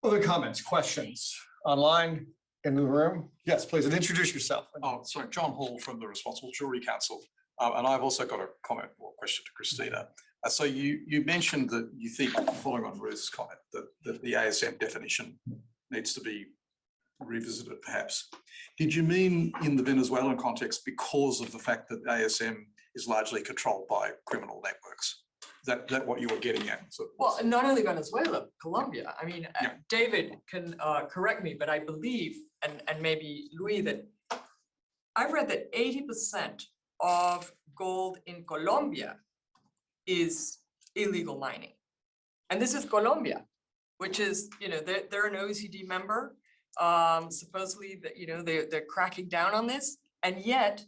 Other comments, questions online in the room? Yes, please, and introduce yourself. Oh, sorry, John Hall from the Responsible Jewellery Council. And I've also got a comment or question to Christina. So you mentioned that you think, following on Ruth's comment, that the ASM definition needs to be revisited perhaps. Did you mean in the Venezuelan context because of the fact that ASM is largely controlled by criminal networks? Is that what you were getting at? So, Well, and not only Venezuela, Colombia. I mean, Yeah. David can correct me, but I believe, and maybe Louis, that I've read that 80% of gold in Colombia is illegal mining. And this is Colombia, which is, they're an OECD member. Supposedly that, they're cracking down on this. And yet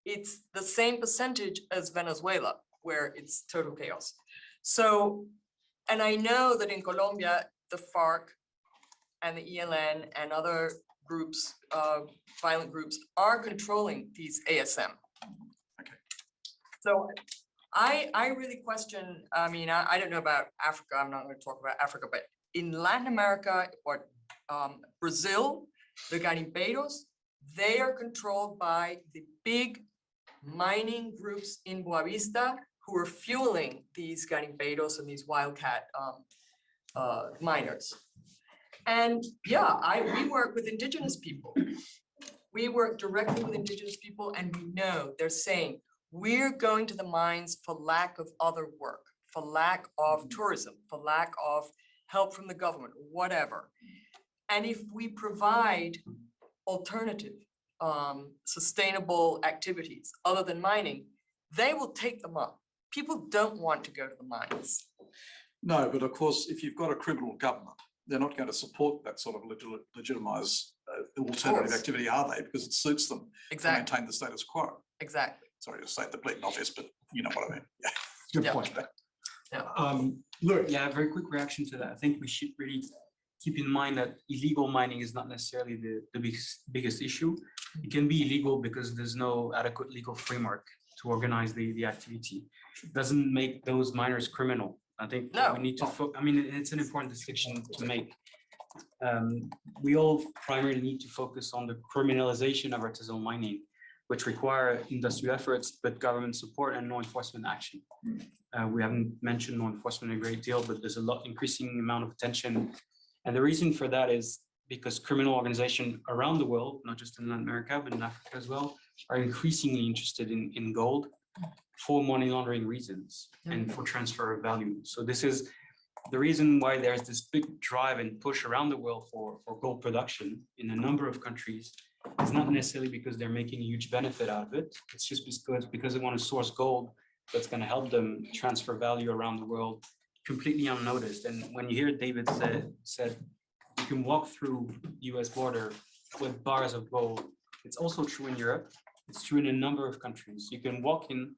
it's the same percentage as Venezuela, where it's total chaos. So, and I know that in Colombia, the FARC and the ELN and other groups, violent groups, are controlling these ASM. Okay. So I really question, I don't know about Africa, I'm not going to talk about Africa, but in Latin America or Brazil, the garimpeiros, they are controlled by the big mining groups in Boavista who are fueling these garimpeiros and these wildcat miners. And yeah, we work with indigenous people. We work directly with indigenous people, and we know they're saying, we're going to the mines for lack of other work, for lack of tourism, for lack of help from the government, whatever. And if we provide alternative, sustainable activities other than mining, they will take them up. People don't want to go to the mines. no, but of course, if you've got a criminal government, they're not going to support that sort of legitimise alternative activity, are they? Because it suits them to Exactly, maintain the status quo. exactly. Sorry to state the blatant obvious, but you know what I mean. Yeah. Good Yeah. point. Yeah. Louis. Yeah, a very quick reaction to that. I think we should really keep in mind that illegal mining is not necessarily the biggest issue. It can be illegal because there's no adequate legal framework to organize the activity. It doesn't make those miners criminal. I think No. we need to, it's an important distinction to make. We all primarily need to focus on the criminalization of artisanal mining, which require industry efforts, but government support and law enforcement action. We haven't mentioned law enforcement a great deal, but there's a increasing amount of attention. And the reason for that is because criminal organizations around the world, not just in Latin America, but in Africa as well, are increasingly interested in gold for money laundering reasons and for transfer of value. So this is the reason why there's this big drive and push around the world for gold production in a number of countries. It's not necessarily because they're making a huge benefit out of it. It's just because they want to source gold that's going to help them transfer value around the world completely unnoticed. And when you hear David said you can walk through US border with bars of gold, it's also true in Europe. It's true in a number of countries. You can walk in,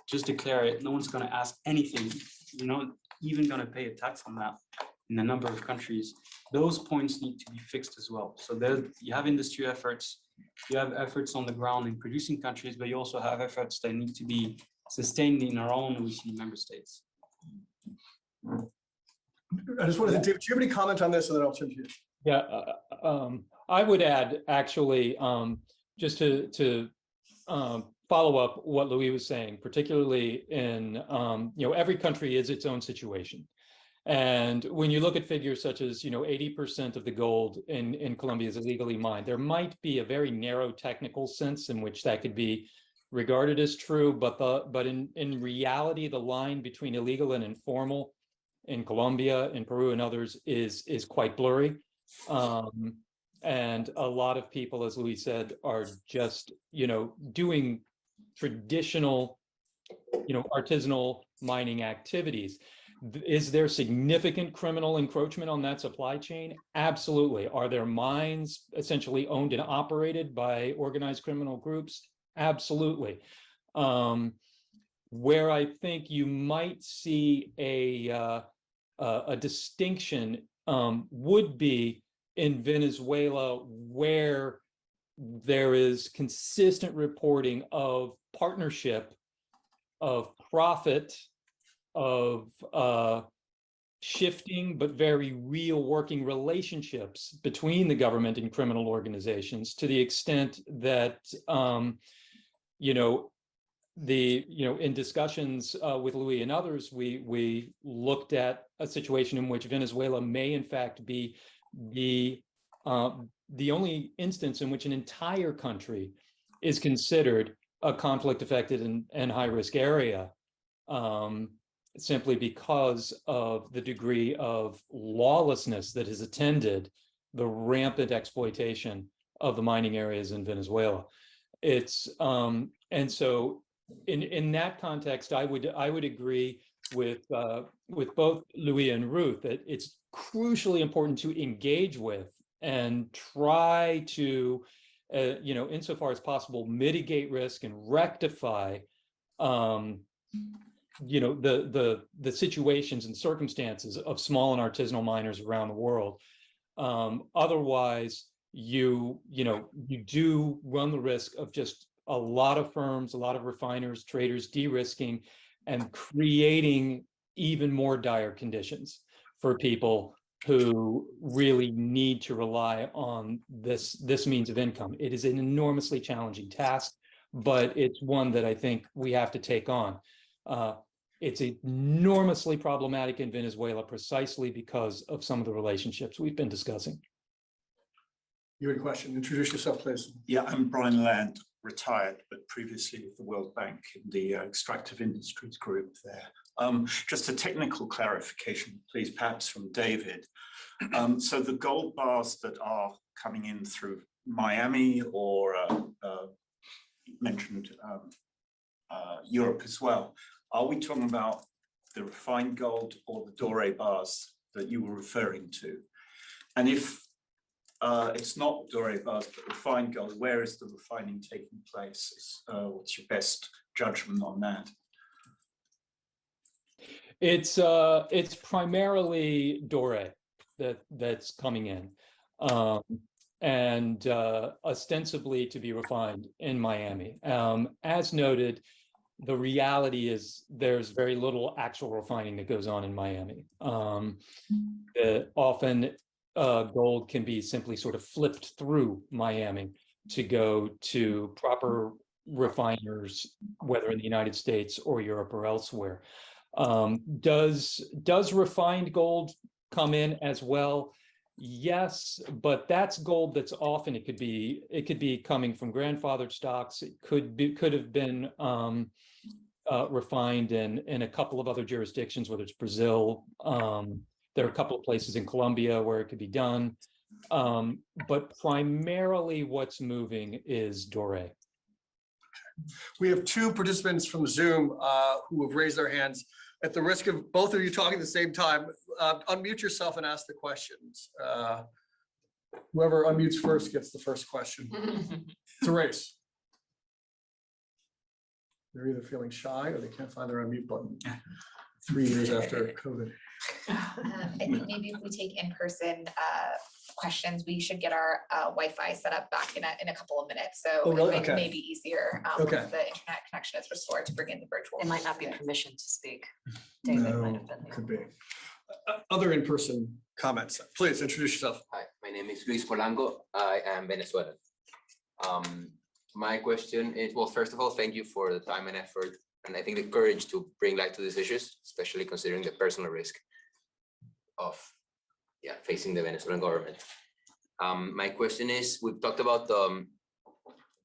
just declare it. No one's going to ask anything. You're not even going to pay a tax on that in a number of countries. Those points need to be fixed as well. So there you have industry efforts, you have efforts on the ground in producing countries, but you also have efforts that need to be sustained in our own OECD member states. I just wanted to, David, do you have any comment on this, and then I'll turn to you? Yeah, I would add actually, just to follow up what Louis was saying, particularly in, every country is its own situation. And when you look at figures such as, 80% of the gold in Colombia is illegally mined, there might be a very narrow technical sense in which that could be regarded as true, but in reality, the line between illegal and informal in Colombia, in Peru, and others is quite blurry. And a lot of people, as Louis said, are just, doing traditional, artisanal mining activities. Is there significant criminal encroachment on that supply chain? Absolutely. Are there mines essentially owned and operated by organized criminal groups? Absolutely. Where I think you might see a distinction would be in Venezuela, where there is consistent reporting of partnership, of profit, of shifting but very real working relationships between the government and criminal organizations, to the extent that in discussions with Louis and others, we looked at a situation in which Venezuela may in fact be the only instance in which an entire country is considered a conflict affected and high risk area, simply because of the degree of lawlessness that has attended the rampant exploitation of the mining areas in Venezuela. It's and so in that context, I would agree with both Louis and Ruth that it's crucially important to engage with and try to, insofar as possible, mitigate risk and rectify, the situations and circumstances of small and artisanal miners around the world. Otherwise, you do run the risk of just a lot of firms, a lot of refiners, traders de-risking and creating even more dire conditions for people who really need to rely on this means of income. It is an enormously challenging task, but it's one that I think we have to take on. It's enormously problematic in Venezuela precisely because of some of the relationships we've been discussing. You had a question. Introduce yourself, please. Yeah, I'm Brian Land, retired, but previously with the World Bank in the extractive industries group there. Just a technical clarification, please, perhaps from David. So the gold bars that are coming in through Miami or mentioned Europe as well, are we talking about the refined gold or the doré bars that you were referring to? And if it's not doré bars, but refined gold, where is the refining taking place? What's your best judgment on that? It's primarily doré that's coming in, and ostensibly to be refined in Miami. As noted, the reality is there's very little actual refining that goes on in Miami. Often gold can be simply sort of flipped through Miami to go to proper refiners, whether in the United States or Europe or elsewhere. Does refined gold come in as well? Yes, but that's gold that's often, it could be coming from grandfathered stocks. It could have been refined in a couple of other jurisdictions, whether it's Brazil. There are a couple of places in Colombia where it could be done, but primarily what's moving is doré. We have two participants from Zoom who have raised their hands. At the risk of both of you talking at the same time, unmute yourself and ask the questions. Whoever unmutes first gets the first question. It's a race. They're either feeling shy or they can't find their unmute button 3 years after COVID. I think maybe if we take in-person questions, we should get our Wi-Fi set up back in a couple of minutes. So Oh, really? it may be easier once Okay. the internet connection is restored to bring in the virtual. It might not be permission to speak. David might have been. No, could be. Other in-person comments. Please introduce yourself. Hi, my name is Luis Polanco. I am Venezuelan. My question is, well, first of all, thank you for the time and effort, and I think the courage to bring light to these issues, especially considering the personal risk of facing the Venezuelan government. My question is, we've talked about the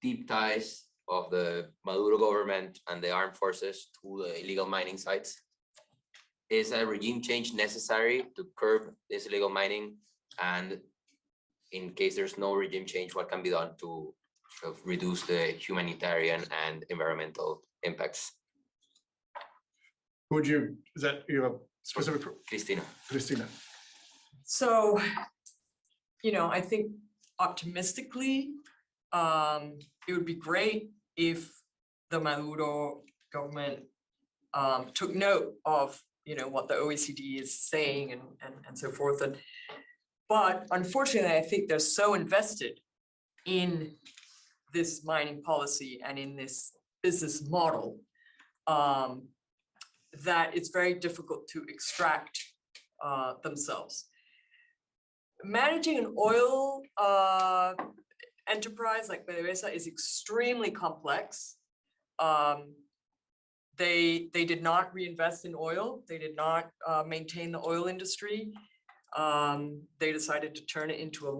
deep ties of the Maduro government and the armed forces to the illegal mining sites. Is a regime change necessary to curb this illegal mining? And in case there's no regime change, what can be done to sort of reduce the humanitarian and environmental impacts? Would you, is that, you have a specific, Cristina. Cristina? So, I think optimistically, it would be great if the Maduro government took note of, what the OECD is saying and so forth. But unfortunately, I think they're so invested in this mining policy and in this business model that it's very difficult to extract themselves. Managing an oil enterprise like Venezuela is extremely complex. They did not reinvest in oil. They did not maintain the oil industry. They decided to turn it into a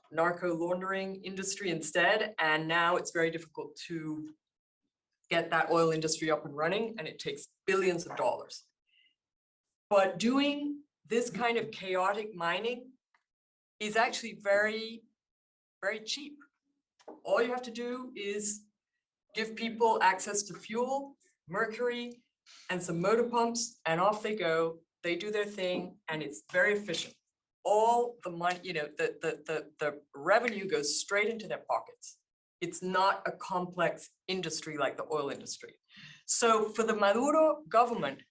narco laundering industry instead. And now it's very difficult to get that oil industry up and running, and it takes billions of dollars. But doing this kind of chaotic mining is actually very, very cheap. All you have to do is give people access to fuel, mercury, and some motor pumps, and off they go. They do their thing, and it's very efficient. All the money, the revenue goes straight into their pockets. It's not a complex industry like the oil industry. So for the Maduro government,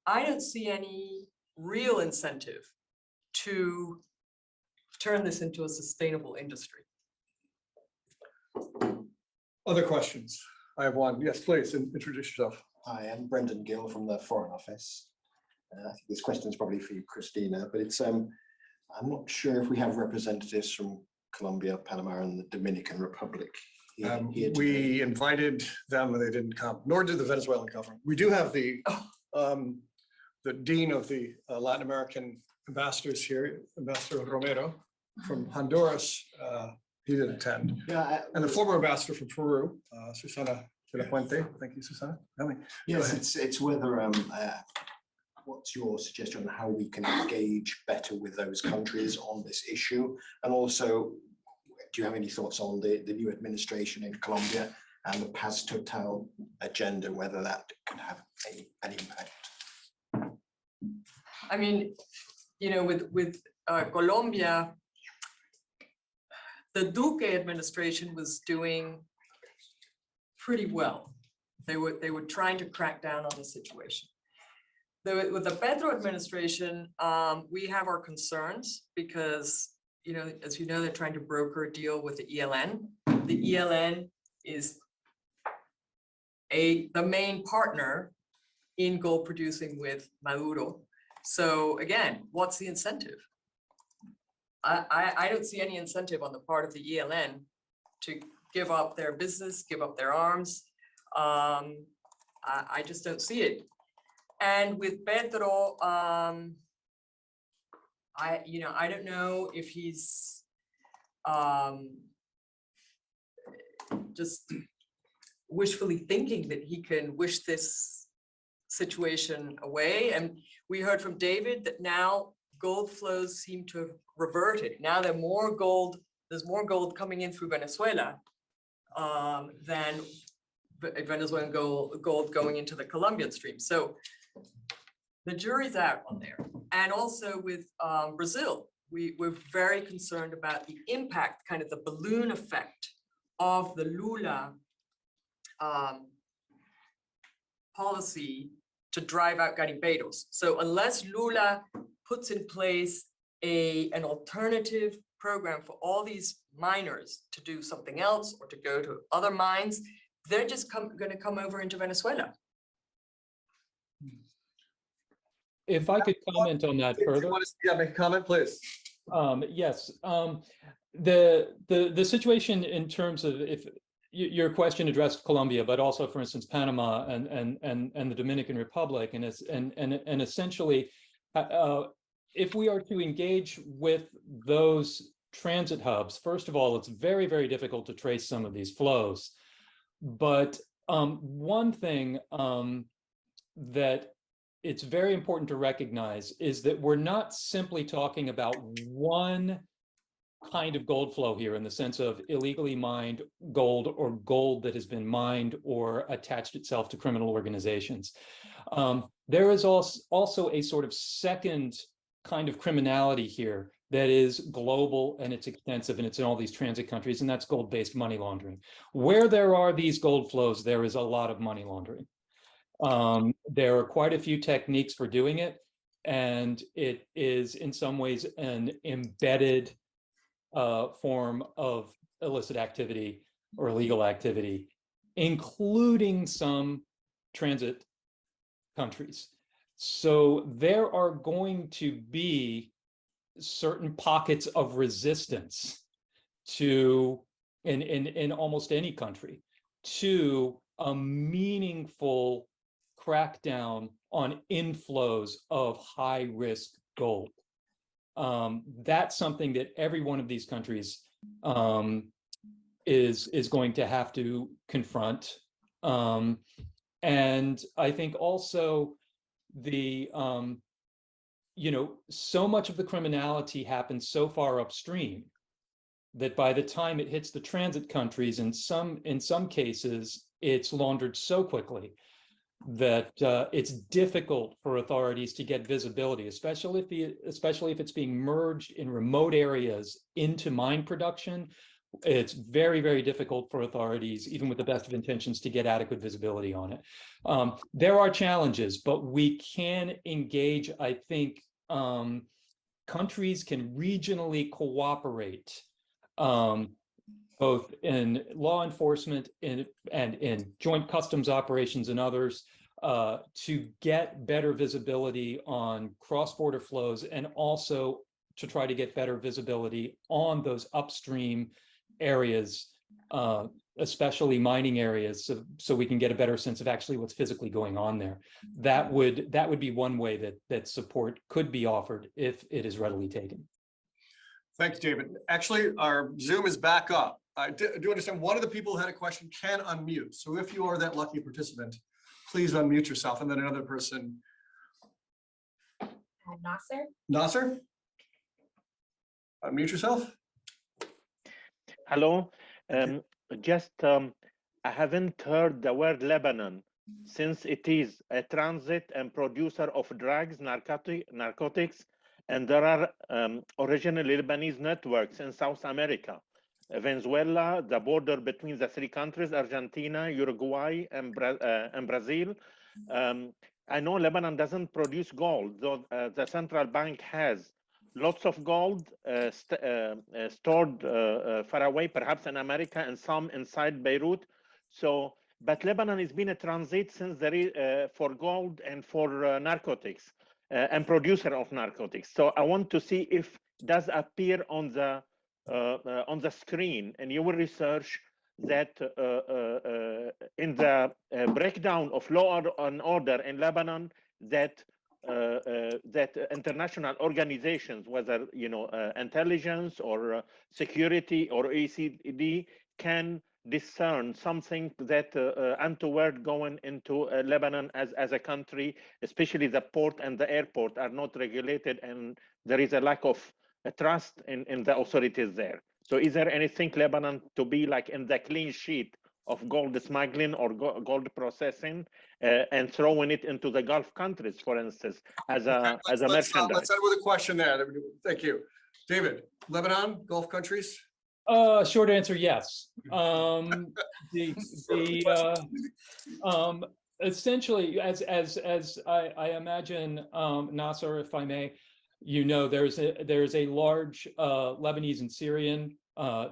I don't see any real incentive to turn this into a sustainable industry. Other questions? I have one. Yes, please, introduce yourself. Hi, I'm Brendan Gill from the Foreign Office. I think this question is probably for you, Cristina, but it's I'm not sure if we have representatives from Colombia, Panama, and the Dominican Republic here today. We invited them and they didn't come, nor did the Venezuelan government. We do have the dean of the Latin American ambassadors here, Ambassador Romero from Honduras. He did attend. Yeah, and the former ambassador from Peru, Susana de la Puente. Thank you, Susana. Yes, it's whether what's your suggestion on how we can engage better with those countries on this issue? And also, do you have any thoughts on the new administration in Colombia and the Paz Total agenda, whether that could have an impact? I mean, with Colombia, the Duque administration was doing pretty well. They were trying to crack down on the situation. With the Petro administration, we have our concerns because, as you know, they're trying to broker a deal with the ELN. The ELN is the main partner in gold producing with Maduro. So again, what's the incentive? I don't see any incentive on the part of the ELN to give up their business, give up their arms. I just don't see it. And with Petro, I don't know if he's just wishfully thinking that he can wish this situation away. And we heard from David that now gold flows seem to have reverted. Now there's more gold coming in through Venezuela than Venezuelan gold going into the Colombian stream. So the jury's out on there. And also with Brazil, we're very concerned about the impact, kind of the balloon effect of the Lula policy to drive out garimpeiros. So unless Lula puts in place an alternative program for all these miners to do something else or to go to other mines, they're just going to come over into Venezuela. If I could comment on that further. Yeah, make a comment, please. Yes. The situation in terms of, if your question addressed Colombia, but also, for instance, Panama and the Dominican Republic, and essentially, if we are to engage with those transit hubs, first of all, it's very, very difficult to trace some of these flows. But one thing that it's very important to recognize is that we're not simply talking about one kind of gold flow here in the sense of illegally mined gold or gold that has been mined or attached itself to criminal organizations. There is also a sort of second kind of criminality here that is global and it's extensive and it's in all these transit countries, and that's gold-based money laundering. Where there are these gold flows, there is a lot of money laundering. There are quite a few techniques for doing it, and it is in some ways an embedded form of illicit activity or illegal activity, including some transit countries. So there are going to be certain pockets of resistance to, in almost any country, to a meaningful crackdown on inflows of high risk gold. That's something that every one of these countries is going to have to confront. And I think also the so much of the criminality happens so far upstream that by the time it hits the transit countries, in some cases, it's laundered so quickly that it's difficult for authorities to get visibility, especially if it's being merged in remote areas into mine production. It's very, very difficult for authorities, even with the best of intentions, to get adequate visibility on it. There are challenges, but we can engage. I think countries can regionally cooperate, both in law enforcement and in joint customs operations and others, to get better visibility on cross-border flows, and also to try to get better visibility on those upstream areas, especially mining areas, so we can get a better sense of actually what's physically going on there. That would be one way that support could be offered if it is readily taken. Thanks, David. Actually, our Zoom is back up. I do understand one of the people who had a question can unmute. So if you are that lucky participant, please unmute yourself, and then another person. Nasser? Unmute yourself. Hello. I haven't heard the word Lebanon, since it is a transit and producer of drugs, narcotics, and there are originally Lebanese networks in South America. Venezuela, the border between the three countries, Argentina, Uruguay, and Brazil. I know Lebanon doesn't produce gold, though the central bank has lots of gold stored far away, perhaps in America, and some inside Beirut. But Lebanon has been a transit since for gold and for narcotics, and producer of narcotics. So I want to see if it does appear on the screen in your research that in the breakdown of law and order in Lebanon, that international organizations, whether intelligence or security or OECD, can discern something that untoward going into Lebanon as a country, especially the port and the airport are not regulated, and there is a lack of trust in the authorities there. So is there anything Lebanon to be like in the clean sheet of gold smuggling or gold processing, and throwing it into the Gulf countries, for instance, as a merchandise? Let's end with a question there. Thank you. David, Lebanon, Gulf countries? Short answer, yes. Essentially, as I imagine, Nasser, if I may, there's a large Lebanese and Syrian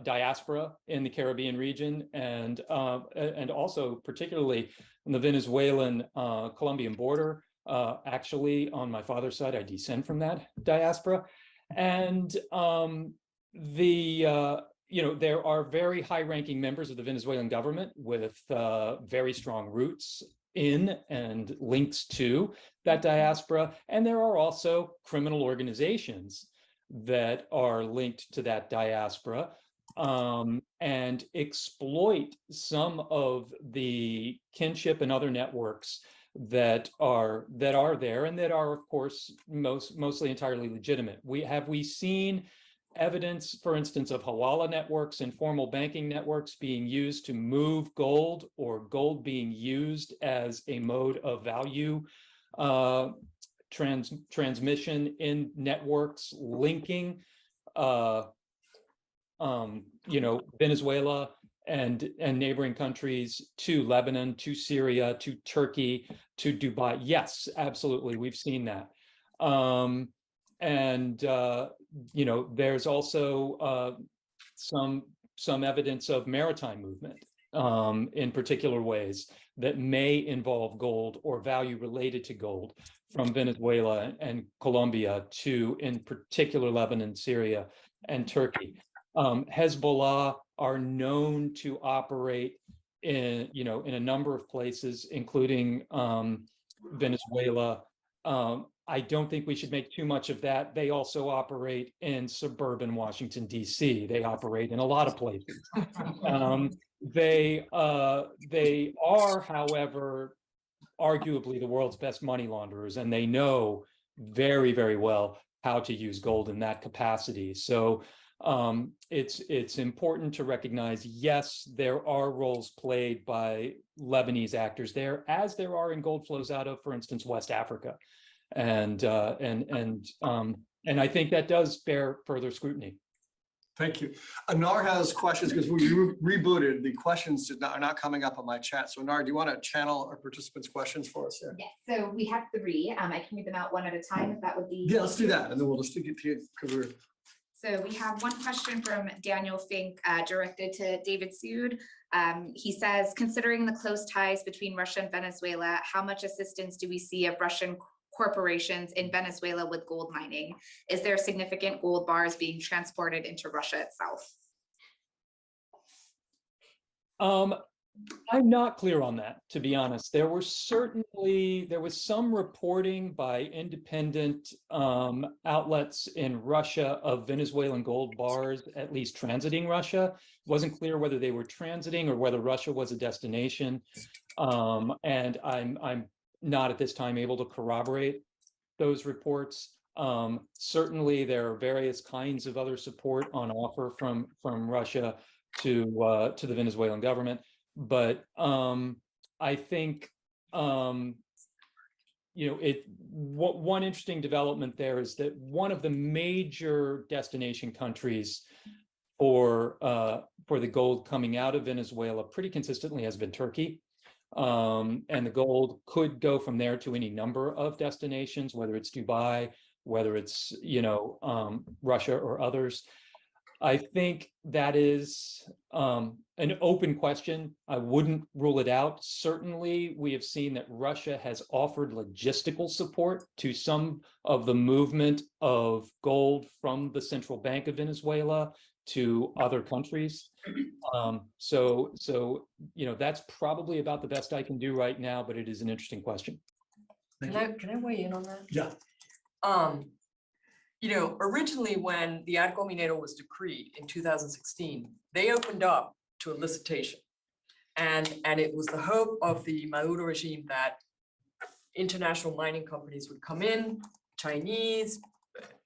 diaspora in the Caribbean region, and also particularly in the Venezuelan Colombian border. Actually, on my father's side, I descend from that diaspora, and there are very high-ranking members of the Venezuelan government with very strong roots in and links to that diaspora, and there are also criminal organizations that are linked to that diaspora and exploit some of the kinship and other networks that are there and that are, of course, mostly entirely legitimate. Have we seen evidence, for instance, of Hawala networks, informal banking networks being used to move gold, or gold being used as a mode of value transmission in networks linking Venezuela and neighboring countries to Lebanon, to Syria, to Turkey, to Dubai? Yes, absolutely, we've seen that. There's also some evidence of maritime movement in particular ways that may involve gold or value related to gold from Venezuela and Colombia to, in particular, Lebanon, Syria, and Turkey. Hezbollah are known to operate in a number of places, including Venezuela. I don't think we should make too much of that. They also operate in suburban Washington, D.C. They operate in a lot of places. They are, however, arguably the world's best money launderers, and they know very, very well how to use gold in that capacity. So it's important to recognize, yes, there are roles played by Lebanese actors there, as there are in gold flows out of, for instance, West Africa. And I think that does bear further scrutiny. Thank you. Anar has questions because we rebooted. The questions are not coming up on my chat. So Anar, do you want to channel our participants' questions for us here? Yes, so we have 3. I can read them out one at a time if that would be. Yeah, let's do that. And then we'll just get to you because we're. So we have one question from Daniel Fink directed to David Sood. He says, considering the close ties between Russia and Venezuela, how much assistance do we see of Russian corporations in Venezuela with gold mining? Is there significant gold bars being transported into Russia itself? I'm not clear on that, to be honest. There was some reporting by independent outlets in Russia of Venezuelan gold bars, at least transiting Russia. It wasn't clear whether they were transiting or whether Russia was a destination. And I'm not at this time able to corroborate those reports. Certainly, there are various kinds of other support on offer from Russia to the Venezuelan government. But I think one interesting development there is that one of the major destination countries for the gold coming out of Venezuela pretty consistently has been Turkey. And the gold could go from there to any number of destinations, whether it's Dubai, whether it's Russia or others. I think that is an open question. I wouldn't rule it out. Certainly, we have seen that Russia has offered logistical support to some of the movement of gold from the central bank of Venezuela to other countries. So that's probably about the best I can do right now, but it is an interesting question. Can I weigh in on that? Yeah. Originally when the Arco Minero was decreed in 2016, they opened up to a licitation. And it was the hope of the Maduro regime that international mining companies would come in, Chinese,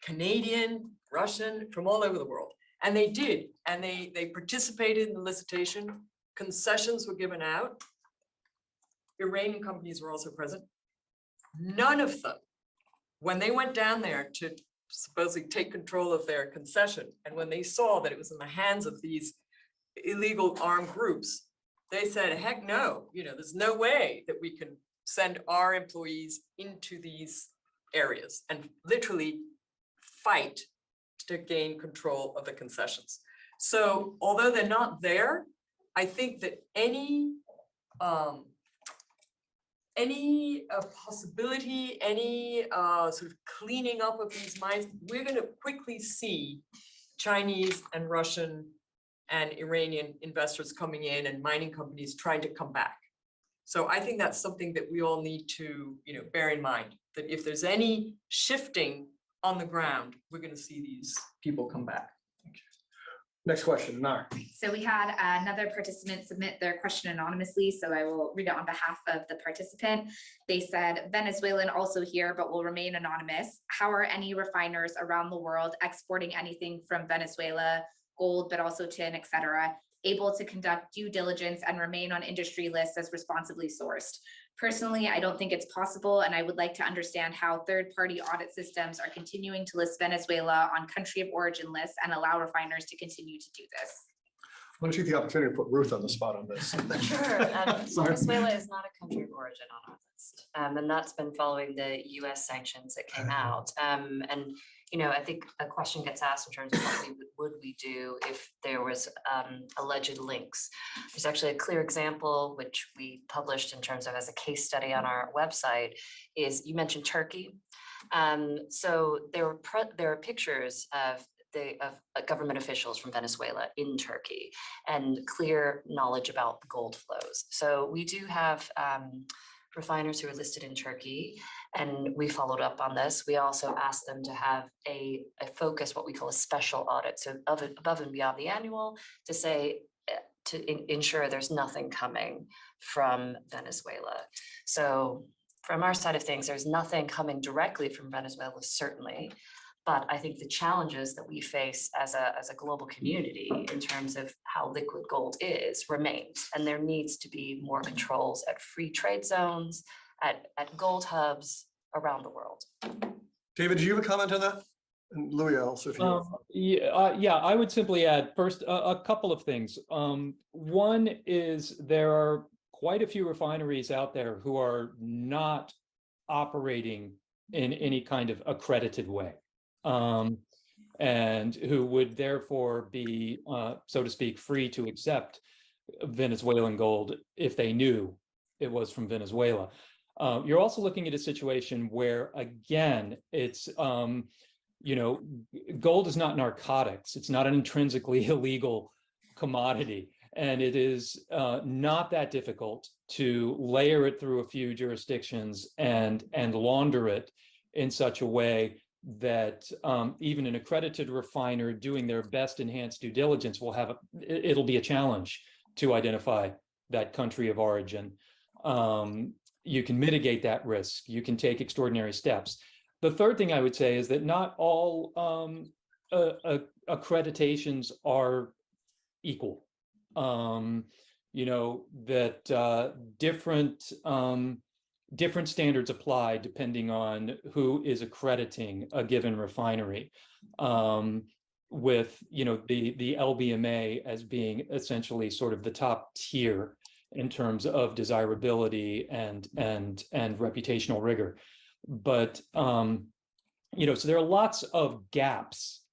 Canadian, Russian, from all over the world. And they did, and they participated in the licitation. Concessions were given out. Iranian companies were also present. None of them, when they went down there to supposedly take control of their concession, and when they saw that it was in the hands of these illegal armed groups, they said, heck no, there's no way that we can send our employees into these areas and literally fight to gain control of the concessions. So although they're not there, I think that any possibility, any sort of cleaning up of these mines, we're going to quickly see Chinese and Russian and Iranian investors coming in and mining companies trying to come back. So I think that's something that we all need to, bear in mind, that if there's any shifting on the ground, we're going to see these people come back. Next question, Nar. So we had another participant submit their question anonymously, so I will read it on behalf of the participant. They said, Venezuelan also here, but will remain anonymous. How are any refiners around the world exporting anything from Venezuela, gold, but also tin, et cetera, able to conduct due diligence and remain on industry lists as responsibly sourced? Personally, I don't think it's possible, and I would like to understand how third-party audit systems are continuing to list Venezuela on country of origin lists and allow refiners to continue to do this. I'm going to take the opportunity to put Ruth on the spot on this. Sure. Sorry. Venezuela is not a country of origin on our list. And that's been following the US sanctions that came out. And I think a question gets asked in terms of what would we do if there was alleged links. There's actually a clear example, which we published in terms of as a case study on our website, is you mentioned Turkey. So there are pictures of government officials from Venezuela in Turkey and clear knowledge about gold flows. So we do have refiners who are listed in Turkey, and we followed up on this. We also asked them to have a focus, what we call a special audit, so above and beyond the annual, to say, to ensure there's nothing coming from Venezuela. So from our side of things, there's nothing coming directly from Venezuela, certainly. But I think the challenges that we face as a global community in terms of how liquid gold is remains. And there needs to be more controls at free trade zones, at gold hubs around the world. David, do you have a comment on that? And Louis also, if you yeah, I would simply add first a couple of things. One is there are quite a few refineries out there who are not operating in any kind of accredited way. And who would therefore be, so to speak, free to accept Venezuelan gold if they knew it was from Venezuela. You're also looking at a situation where, again, it's, gold is not narcotics. It's not an intrinsically illegal commodity. And it is not that difficult to layer it through a few jurisdictions and launder it in such a way that even an accredited refiner doing their best enhanced due diligence will have it'll be a challenge to identify that country of origin. You can mitigate that risk. You can take extraordinary steps. The third thing I would say is that not all accreditations are equal. That different standards apply depending on who is accrediting a given refinery, with the LBMA as being essentially sort of the top tier in terms of desirability and reputational rigor. But so there are lots of gaps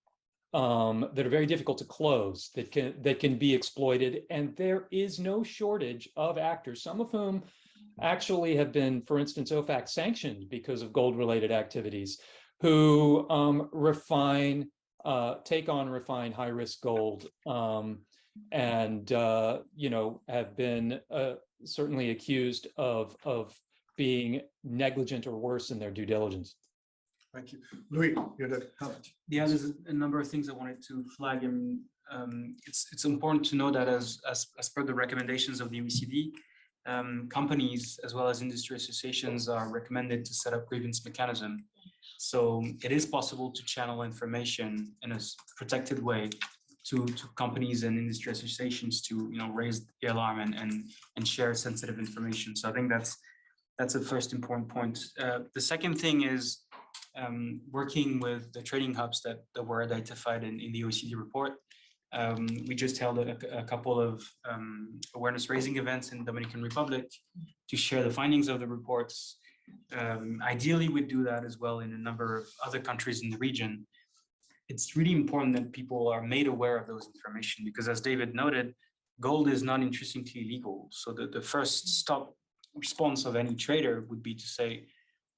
that are very difficult to close, that can be exploited, and there is no shortage of actors, some of whom actually have been, for instance, OFAC sanctioned because of gold-related activities, who take on refine high-risk gold, and have been certainly accused of being negligent or worse in their due diligence. Thank you. Louis, you had a comment. Yeah, there's a number of things I wanted to flag, and it's important to know that as per the recommendations of the OECD, companies as well as industry associations are recommended to set up grievance mechanism. So it is possible to channel information in a protected way to companies and industry associations to raise the alarm and share sensitive information. So I think that's a first important point. The second thing is working with the trading hubs that were identified in the OECD report. We just held a couple of awareness raising events in Dominican Republic to share the findings of the reports. Ideally, we'd do that as well in a number of other countries in the region. It's really important that people are made aware of those information because, as David noted, gold is not intrinsically illegal. So the first stop response of any trader would be to say,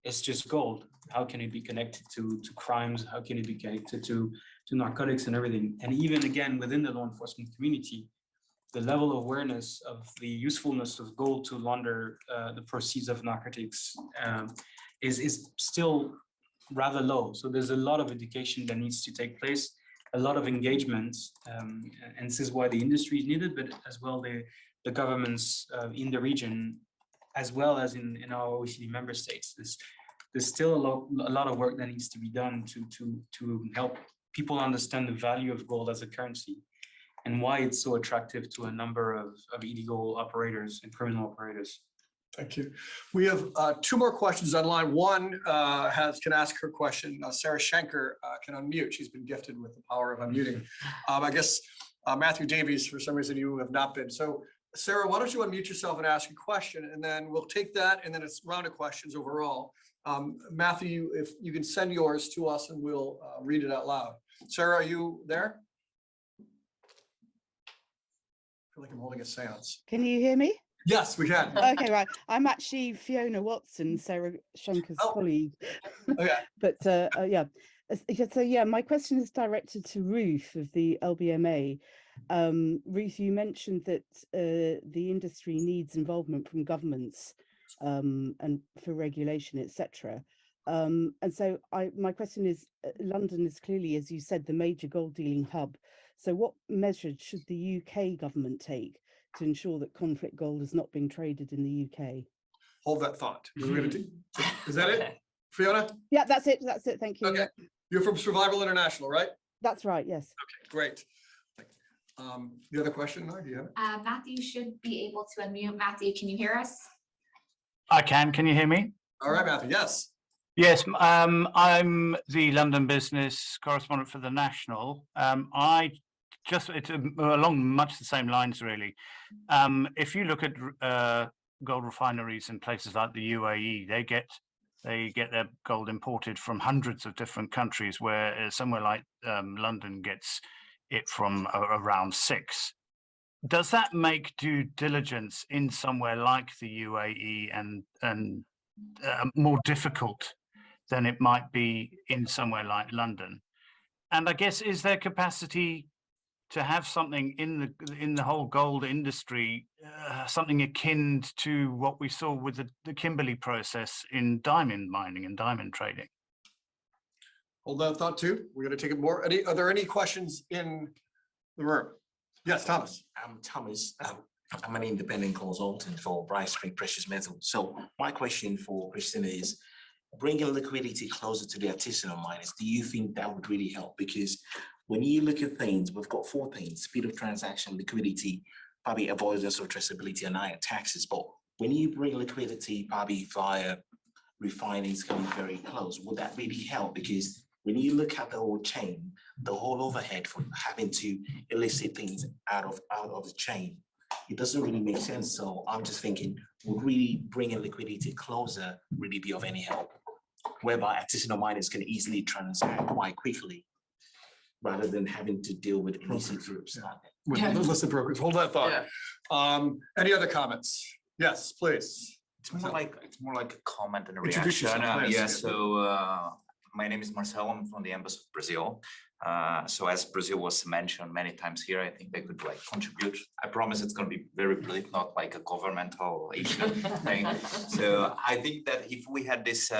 it's just gold. How can it be connected to crimes? How can it be connected to narcotics and everything? And even again, within the law enforcement community, the level of awareness of the usefulness of gold to launder the proceeds of narcotics is still rather low. So there's a lot of education that needs to take place, a lot of engagement, and this is why the industry is needed, but as well the governments in the region, as well as in our OECD member states. There's still a lot of work that needs to be done to help people understand the value of gold as a currency and why it's so attractive to a number of illegal operators and criminal operators. Thank you. We have two more questions online. One can ask her question. Sarah Schenker can unmute. She's been gifted with the power of unmuting. I guess Matthew Davies, for some reason, you have not been. So Sarah, why don't you unmute yourself and ask a question, and then we'll take that, and then it's a round of questions overall. Matthew, if you can send yours to us and we'll read it out loud. Sarah, are you there? I feel like I'm holding a seance. Can you hear me? Yes, we can. Okay, right. I'm actually Fiona Watson, Sarah Schenker's colleague. Okay. But yeah. So yeah, my question is directed to Ruth of the LBMA. Ruth, you mentioned that the industry needs involvement from governments and for regulation, etc. And so my question is, London is clearly, as you said, the major gold dealing hub. So what measures should the UK government take to ensure that conflict gold is not being traded in the UK? Hold that thought. Is that it, Fiona? Yeah, that's it. That's it. Thank you. Okay. You're from Survival International, right? That's right. Yes. Okay, great. The other question, Mark, do you have it? Matthew should be able to unmute. Matthew, can you hear us? I can. Can you hear me? All right, Matthew. Yes. Yes, I'm the London business correspondent for the National. It's along much the same lines, really. If you look at gold refineries in places like the UAE, they get their gold imported from hundreds of different countries, where somewhere like London gets it from around 6. Does that make due diligence in somewhere like the UAE and more difficult than it might be in somewhere like London? And I guess, is there capacity to have something in the whole gold industry, something akin to what we saw with the Kimberley process in diamond mining and diamond trading? Hold that thought too. We're going to take it more. Are there any questions in the room? Yes, Thomas. I'm Thomas. I'm an independent consultant for Bright Spring Precious Metals. So my question for Christina is, bringing liquidity closer to the artisanal miners, do you think that would really help? Because when you look at things, we've got 4 things: speed of transaction, liquidity, probably avoidance of traceability, and higher taxes. But when you bring liquidity probably via refining is coming very close, would that really help? Because when you look at the whole chain, the whole overhead for having to elicit things out of the chain, it doesn't really make sense. So I'm just thinking, would really bringing liquidity closer really be of any help, whereby artisanal miners can easily transact quite quickly, rather than having to deal with illicit groups? Illicit brokers. Hold that thought. Yeah. Any other comments? Yes, please. It's more like a comment and a Introduce reaction. yourself, please. Yeah. So my name is Marcelo. I'm from the Embassy of Brazil. So as Brazil was mentioned many times here, I think they could contribute. I promise it's going to be very brief, not like a governmental issue thing. So I think that if we had this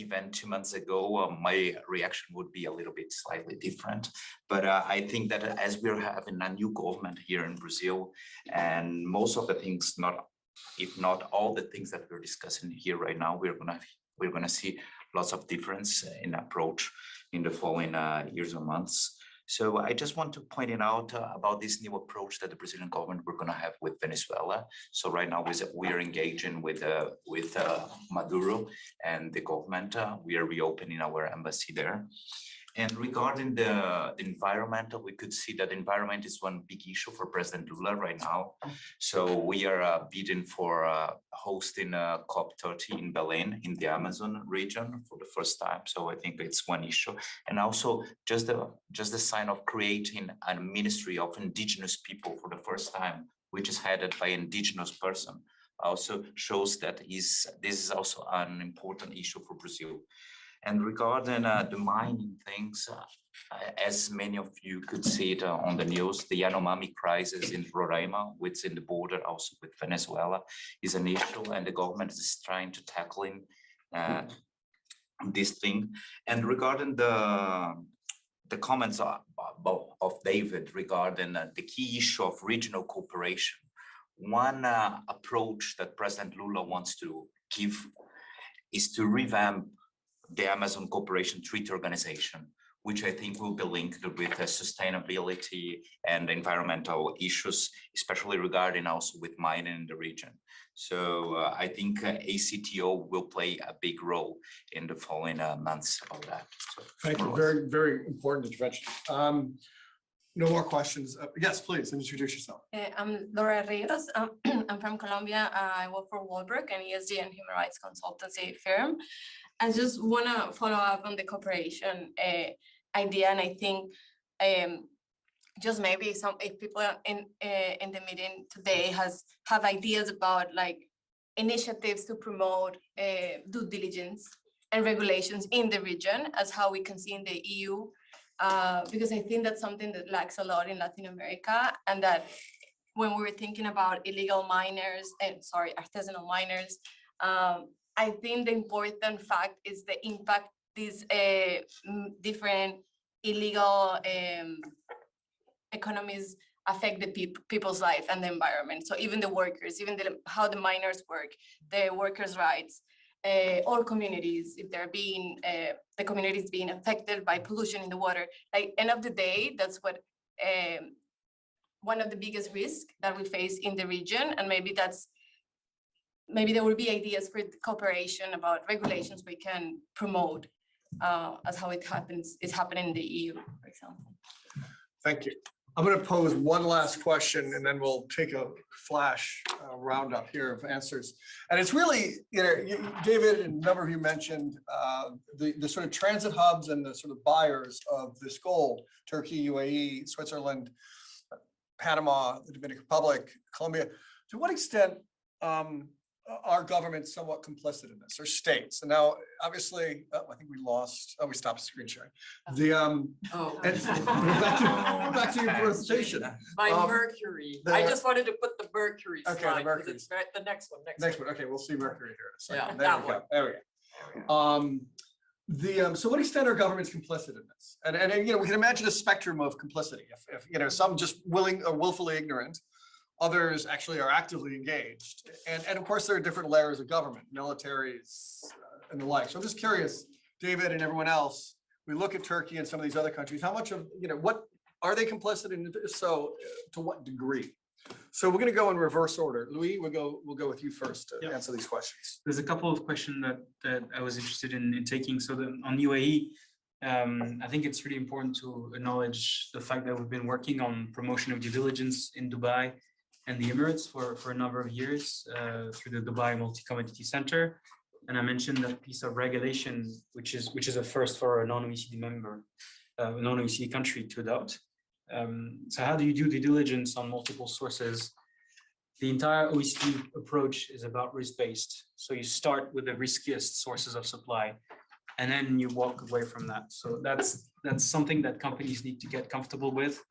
event 2 months ago, my reaction would be a little bit slightly different. But I think that as we're having a new government here in Brazil, and most of the things, if not all the things that we're discussing here right now, we're gonna see lots of difference in approach in the following years or months. So I just want to point it out about this new approach that the Brazilian government we're going to have with Venezuela. So right now we are engaging with Maduro and the government. We are reopening our embassy there. And regarding the environment, we could see that environment is one big issue for President Lula right now. So we are bidding for hosting COP30 in Belém in the Amazon region for the first time. So I think it's one issue. And also just the sign of creating a ministry of indigenous people for the first time, which is headed by an indigenous person. also shows that this is also an important issue for Brazil. And regarding the mining things, as many of you could see it on the news, the Yanomami crisis in Roraima, which is in the border also with Venezuela, is an issue, and the government is trying to tackle this thing. And regarding the comments of David regarding the key issue of regional cooperation, one approach that President Lula wants to give is to revamp the Amazon Cooperation Treaty Organization, which I think will be linked with sustainability and environmental issues, especially regarding also with mining in the region. So I think ACTO will play a big role in the following months of that. So, Thank you. Very, very important intervention. No more questions. Yes, please introduce yourself. I'm Laura Rios. I'm from Colombia. I work for Walbrook, an ESG and human rights consultancy firm. I just want to follow up on the cooperation idea, and I think just maybe if people in the meeting today have ideas about like initiatives to promote due diligence and regulations in the region as how we can see in the EU, because I think that's something that lacks a lot in Latin America, and that when we were thinking about illegal miners and artisanal miners, I think the important fact is the impact these different illegal economies affect the people's life and the environment. So even the workers, even how the miners work, the workers' rights, or communities, if they're being, the communities being affected by pollution in the water. Like end of the day, that's what one of the biggest risks that we face in the region, and maybe there will be ideas for cooperation about regulations we can promote as how it's happening in the EU, for example. Thank you. I'm going to pose one last question, and then we'll take a flash roundup here of answers. And it's really, David and a number of you mentioned the sort of transit hubs and the sort of buyers of this gold: Turkey, UAE, Switzerland, Panama, the Dominican Republic, Colombia. To what extent are governments somewhat complicit in this, or states? And now, obviously, I think we stopped screen sharing. And back to your presentation. My Mercury. I just wanted to put the Mercury slide. Okay, the Mercury. It's the next one. Next one. Okay, we'll see Mercury here in a second. Yeah, There we go. There we go. So what extent are governments complicit in this? And we can imagine a spectrum of complicity. If some just willing or willfully ignorant, others actually are actively engaged. And of course, there are different layers of government, militaries, and the like. So I'm just curious, David and everyone else, we look at Turkey and some of these other countries, how much of, what are they complicit, and if so, to what degree? So we're going to go in reverse order. Louis, we'll go with you first to answer these questions. There's a couple of questions that I was interested in taking. So on UAE, I think it's really important to acknowledge the fact that we've been working on promotion of due diligence in Dubai and the Emirates for a number of years through the Dubai Multi-Commodity Center. And I mentioned that piece of regulation, which is a first for a non-OECD member, non-OECD country to adopt. So how do you do due diligence on multiple sources? The entire OECD approach is about risk-based. So you start with the riskiest sources of supply, and then you walk away from that. So that's something that companies need to get comfortable with.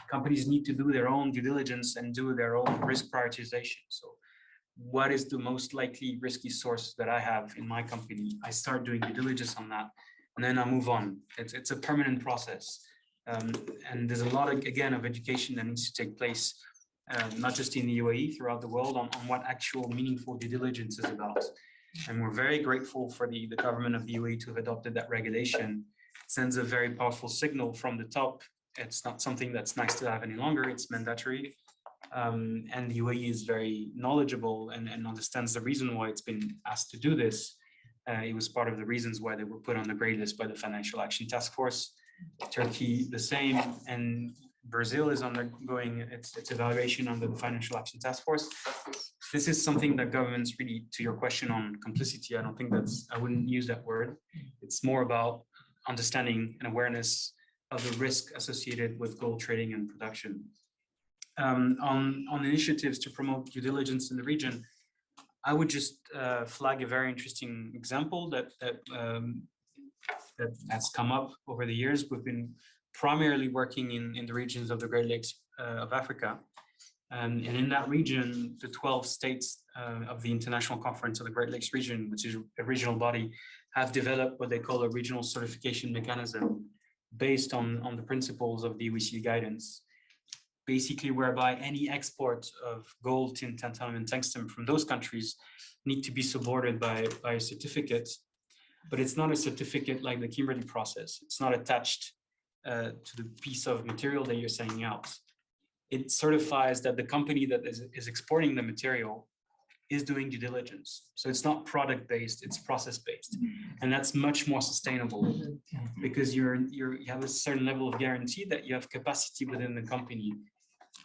Companies need to do their own due diligence and do their own risk prioritization. So what is the most likely risky source that I have in my company? I start doing due diligence on that, and then I move on. It's a permanent process. And there's a lot of education that needs to take place, not just in the UAE, throughout the world, on what actual meaningful due diligence is about. And we're very grateful for the government of the UAE to have adopted that regulation. It sends a very powerful signal from the top. It's not something that's nice to have any longer, it's mandatory. And the UAE is very knowledgeable and understands the reason why it's been asked to do this. It was part of the reasons why they were put on the gray list by the Financial Action Task Force. Turkey, the same, and Brazil is undergoing its evaluation under the Financial Action Task Force. This is something that governments really, to your question on complicity, I wouldn't use that word. It's more about understanding and awareness of the risk associated with gold trading and production. On initiatives to promote due diligence in the region, I would just flag a very interesting example that has come up over the years. We've been primarily working in the regions of the Great Lakes of Africa. And in that region, the 12 states of the International Conference of the Great Lakes region, which is a regional body, have developed what they call a regional certification mechanism based on the principles of the OECD guidance, basically whereby any export of gold, tin, tantalum, and tungsten from those countries need to be supported by a certificate. But it's not a certificate like the Kimberley process. It's not attached to the piece of material that you're sending out. It certifies that the company that is exporting the material is doing due diligence. So it's not product-based, it's process-based. And that's much more sustainable because you have a certain level of guarantee that you have capacity within the company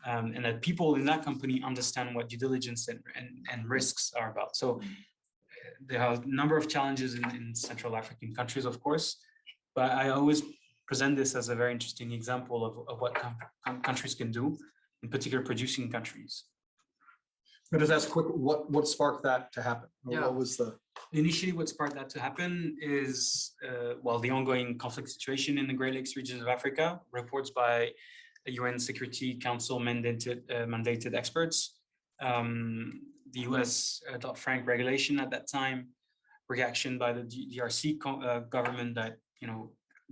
and that people in that company understand what due diligence and risks are about. So there are a number of challenges in Central African countries, of course, but I always present this as a very interesting example of what countries can do, in particular producing countries. But just ask quick, what sparked that to happen? Yeah. What was the? Initially, what sparked that to happen is, the ongoing conflict situation in the Great Lakes region of Africa, reports by a UN Security Council mandated experts, the US Dodd-Frank regulation at that time, reaction by the DRC government that,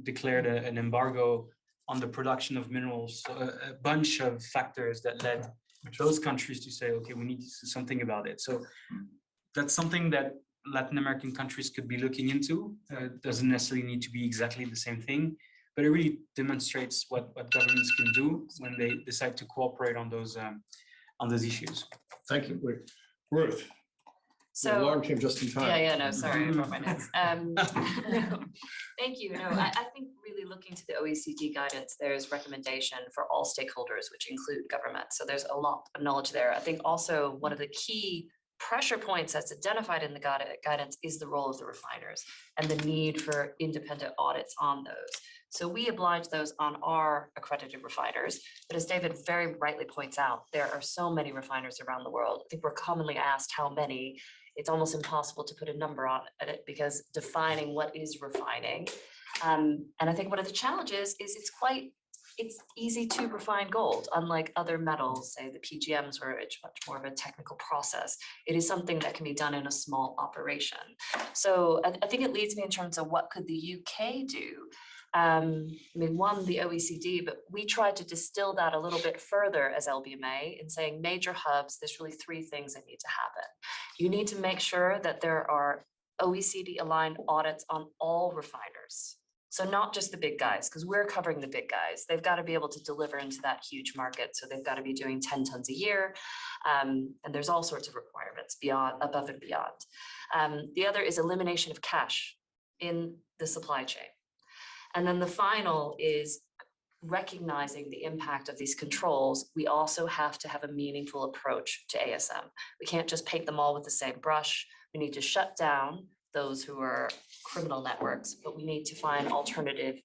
declared an embargo on the production of minerals, a bunch of factors that led those countries to say, okay, we need to do something about it. So that's something that Latin American countries could be looking into. Doesn't necessarily need to be exactly the same thing, but it really demonstrates what governments can do when they decide to cooperate on those issues. Thank you. Ruth. The So alarm came just in time. Yeah, no, sorry, I brought my notes. No, thank you. No, I think really looking to the OECD guidance, there's recommendation for all stakeholders, which include government. So there's a lot of knowledge there. I think also one of the key pressure points that's identified in the guidance is the role of the refiners and the need for independent audits on those. So we oblige those on our accredited refiners. But as David very rightly points out, there are so many refiners around the world. I think we're commonly asked how many. It's almost impossible to put a number on it because defining what is refining. And I think one of the challenges is it's easy to refine gold, unlike other metals, say the PGMs, where it's much more of a technical process. It is something that can be done in a small operation. So I think it leads me in terms of what could the UK do? One, the OECD, but we tried to distill that a little bit further as LBMA in saying major hubs, there's really three things that need to happen. You need to make sure that there are OECD aligned audits on all refiners. So not just the big guys, because we're covering the big guys. They've got to be able to deliver into that huge market. So they've got to be doing 10 tons a year. And there's all sorts of requirements above and beyond. The other is elimination of cash in the supply chain. And then the final is recognizing the impact of these controls. We also have to have a meaningful approach to ASM. We can't just paint them all with the same brush. We need to shut down those who are criminal networks, but we need to find alternative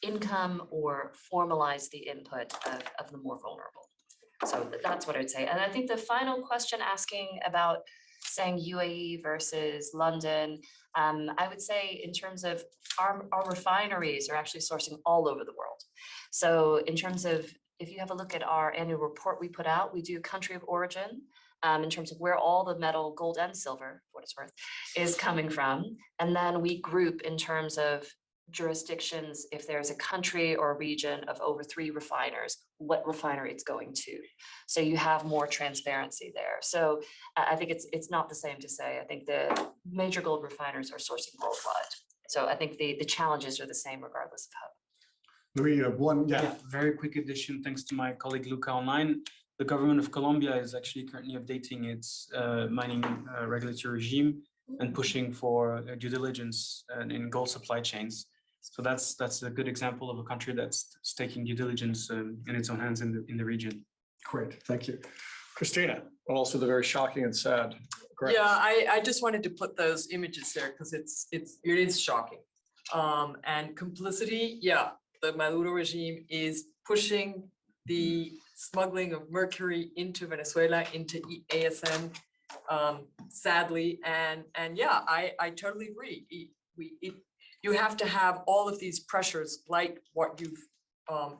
income or formalize the input of the more vulnerable. So that's what I'd say. And I think the final question asking about saying UAE versus London, I would say in terms of our refineries are actually sourcing all over the world. So in terms of, if you have a look at our annual report we put out, we do country of origin in terms of where all the metal, gold and silver, for what it's worth, is coming from. And then we group in terms of jurisdictions, if there's a country or a region of over 3 refiners, what refinery it's going to. So you have more transparency there. So I think it's not the same to say, I think the major gold refiners are sourcing worldwide. So I think the challenges are the same regardless of hub. Louis, one, yeah. Very quick addition, thanks to my colleague Luca online. The government of Colombia is actually currently updating its mining regulatory regime and pushing for due diligence in gold supply chains. So that's a good example of a country that's taking due diligence in its own hands in the region. Great, thank you. Christina, also the very shocking and sad. Great. Yeah, I just wanted to put those images there because it is shocking. And complicity, yeah, the Maduro regime is pushing the smuggling of mercury into Venezuela, into ASM. sadly. And yeah, I totally agree. You have to have all of these pressures like what you've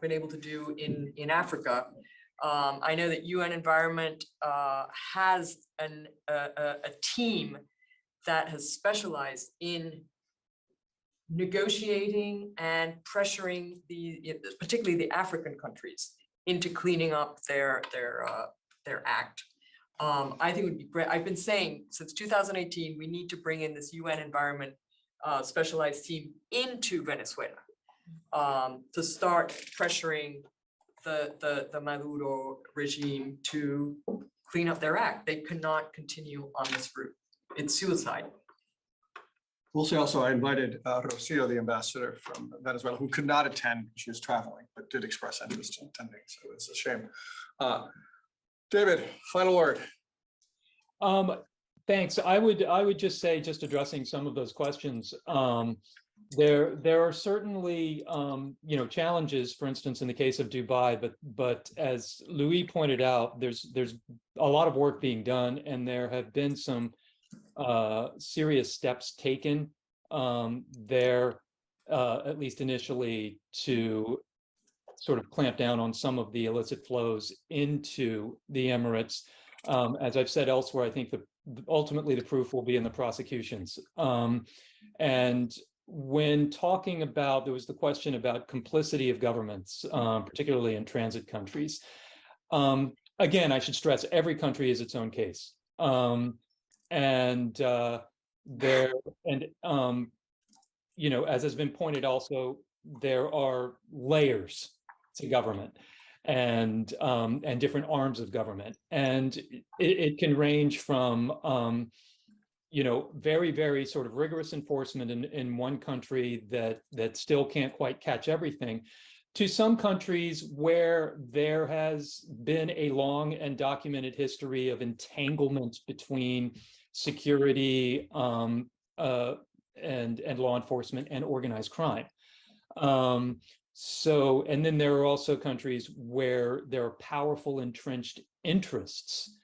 been able to do in Africa. I know that UN Environment has a team that has specialized in negotiating and pressuring particularly the African countries into cleaning up their act. I think it would be great. I've been saying since 2018, we need to bring in this UN Environment specialized team into Venezuela to start pressuring the Maduro regime to clean up their act. They cannot continue on this route. It's suicide. We'll say also, I invited Rocio, the ambassador from Venezuela, who could not attend. She was traveling, but did express interest in attending. So it's a shame. David, final word. Thanks. I would just say, just addressing some of those questions. There are certainly challenges, for instance, in the case of Dubai, but as Louis pointed out, there's a lot of work being done, and there have been some serious steps taken there, at least initially, to sort of clamp down on some of the illicit flows into the Emirates. As I've said elsewhere, I think ultimately the proof will be in the prosecutions. And when talking about, there was the question about complicity of governments, particularly in transit countries. Again, I should stress, every country is its own case. As has been pointed also, there are layers to government and different arms of government, and it can range from very, very sort of rigorous enforcement in one country that still can't quite catch everything, to some countries where there has been a long and documented history of entanglement between security and law enforcement and organized crime. And then there are also countries where there are powerful entrenched interests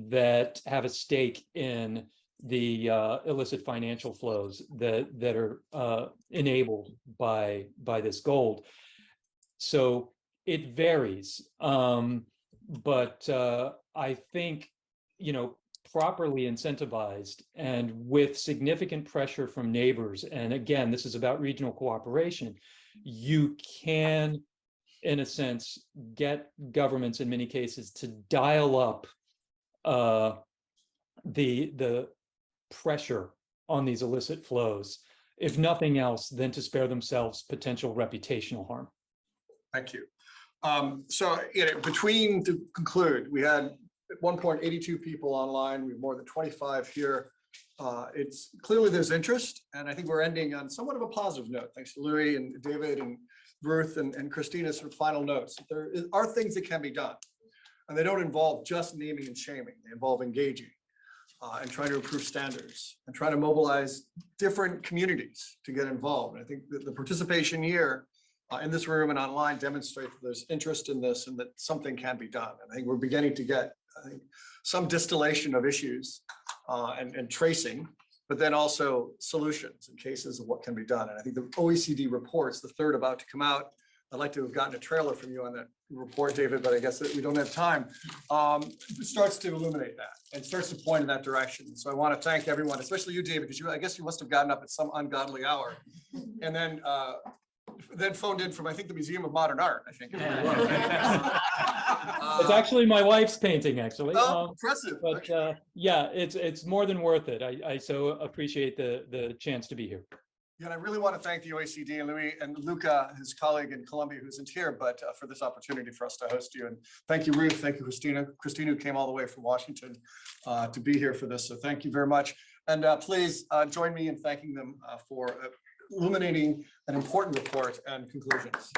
that have a stake in the illicit financial flows that are enabled by this gold. So it varies, but I think, properly incentivized and with significant pressure from neighbors, and again, this is about regional cooperation, you can, in a sense, get governments in many cases to dial up the pressure on these illicit flows, if nothing else than to spare themselves potential reputational harm. Thank you. To conclude, we had at one point 82 people online. We have more than 25 here. It's clearly there's interest, and I think we're ending on somewhat of a positive note. Thanks to Louis and David and Ruth and Christina's sort of final notes. There are things that can be done, and they don't involve just naming and shaming. They involve engaging and trying to improve standards and trying to mobilize different communities to get involved. And I think that the participation here in this room and online demonstrate that there's interest in this and that something can be done. And I think we're beginning to get, some distillation of issues and tracing, but then also solutions in cases of what can be done. And I think the OECD reports, the third about to come out, I'd like to have gotten a trailer from you on that report, David, but I guess that we don't have time, starts to illuminate that and starts to point in that direction. So I want to thank everyone, especially you, David, because I guess you must have gotten up at some ungodly hour and then phoned in from, I think, the Museum of Modern Art, I think. It's actually my wife's painting, actually. Oh, impressive. But yeah, it's more than worth it. I so appreciate the chance to be here. Yeah, and I really want to thank the OECD and Louis and Luca, his colleague in Colombia, who isn't here, but for this opportunity for us to host you. And thank you, Ruth. Thank you, Christina. Christina, who came all the way from Washington to be here for this. So thank you very much. And please join me in thanking them for illuminating an important report and conclusions.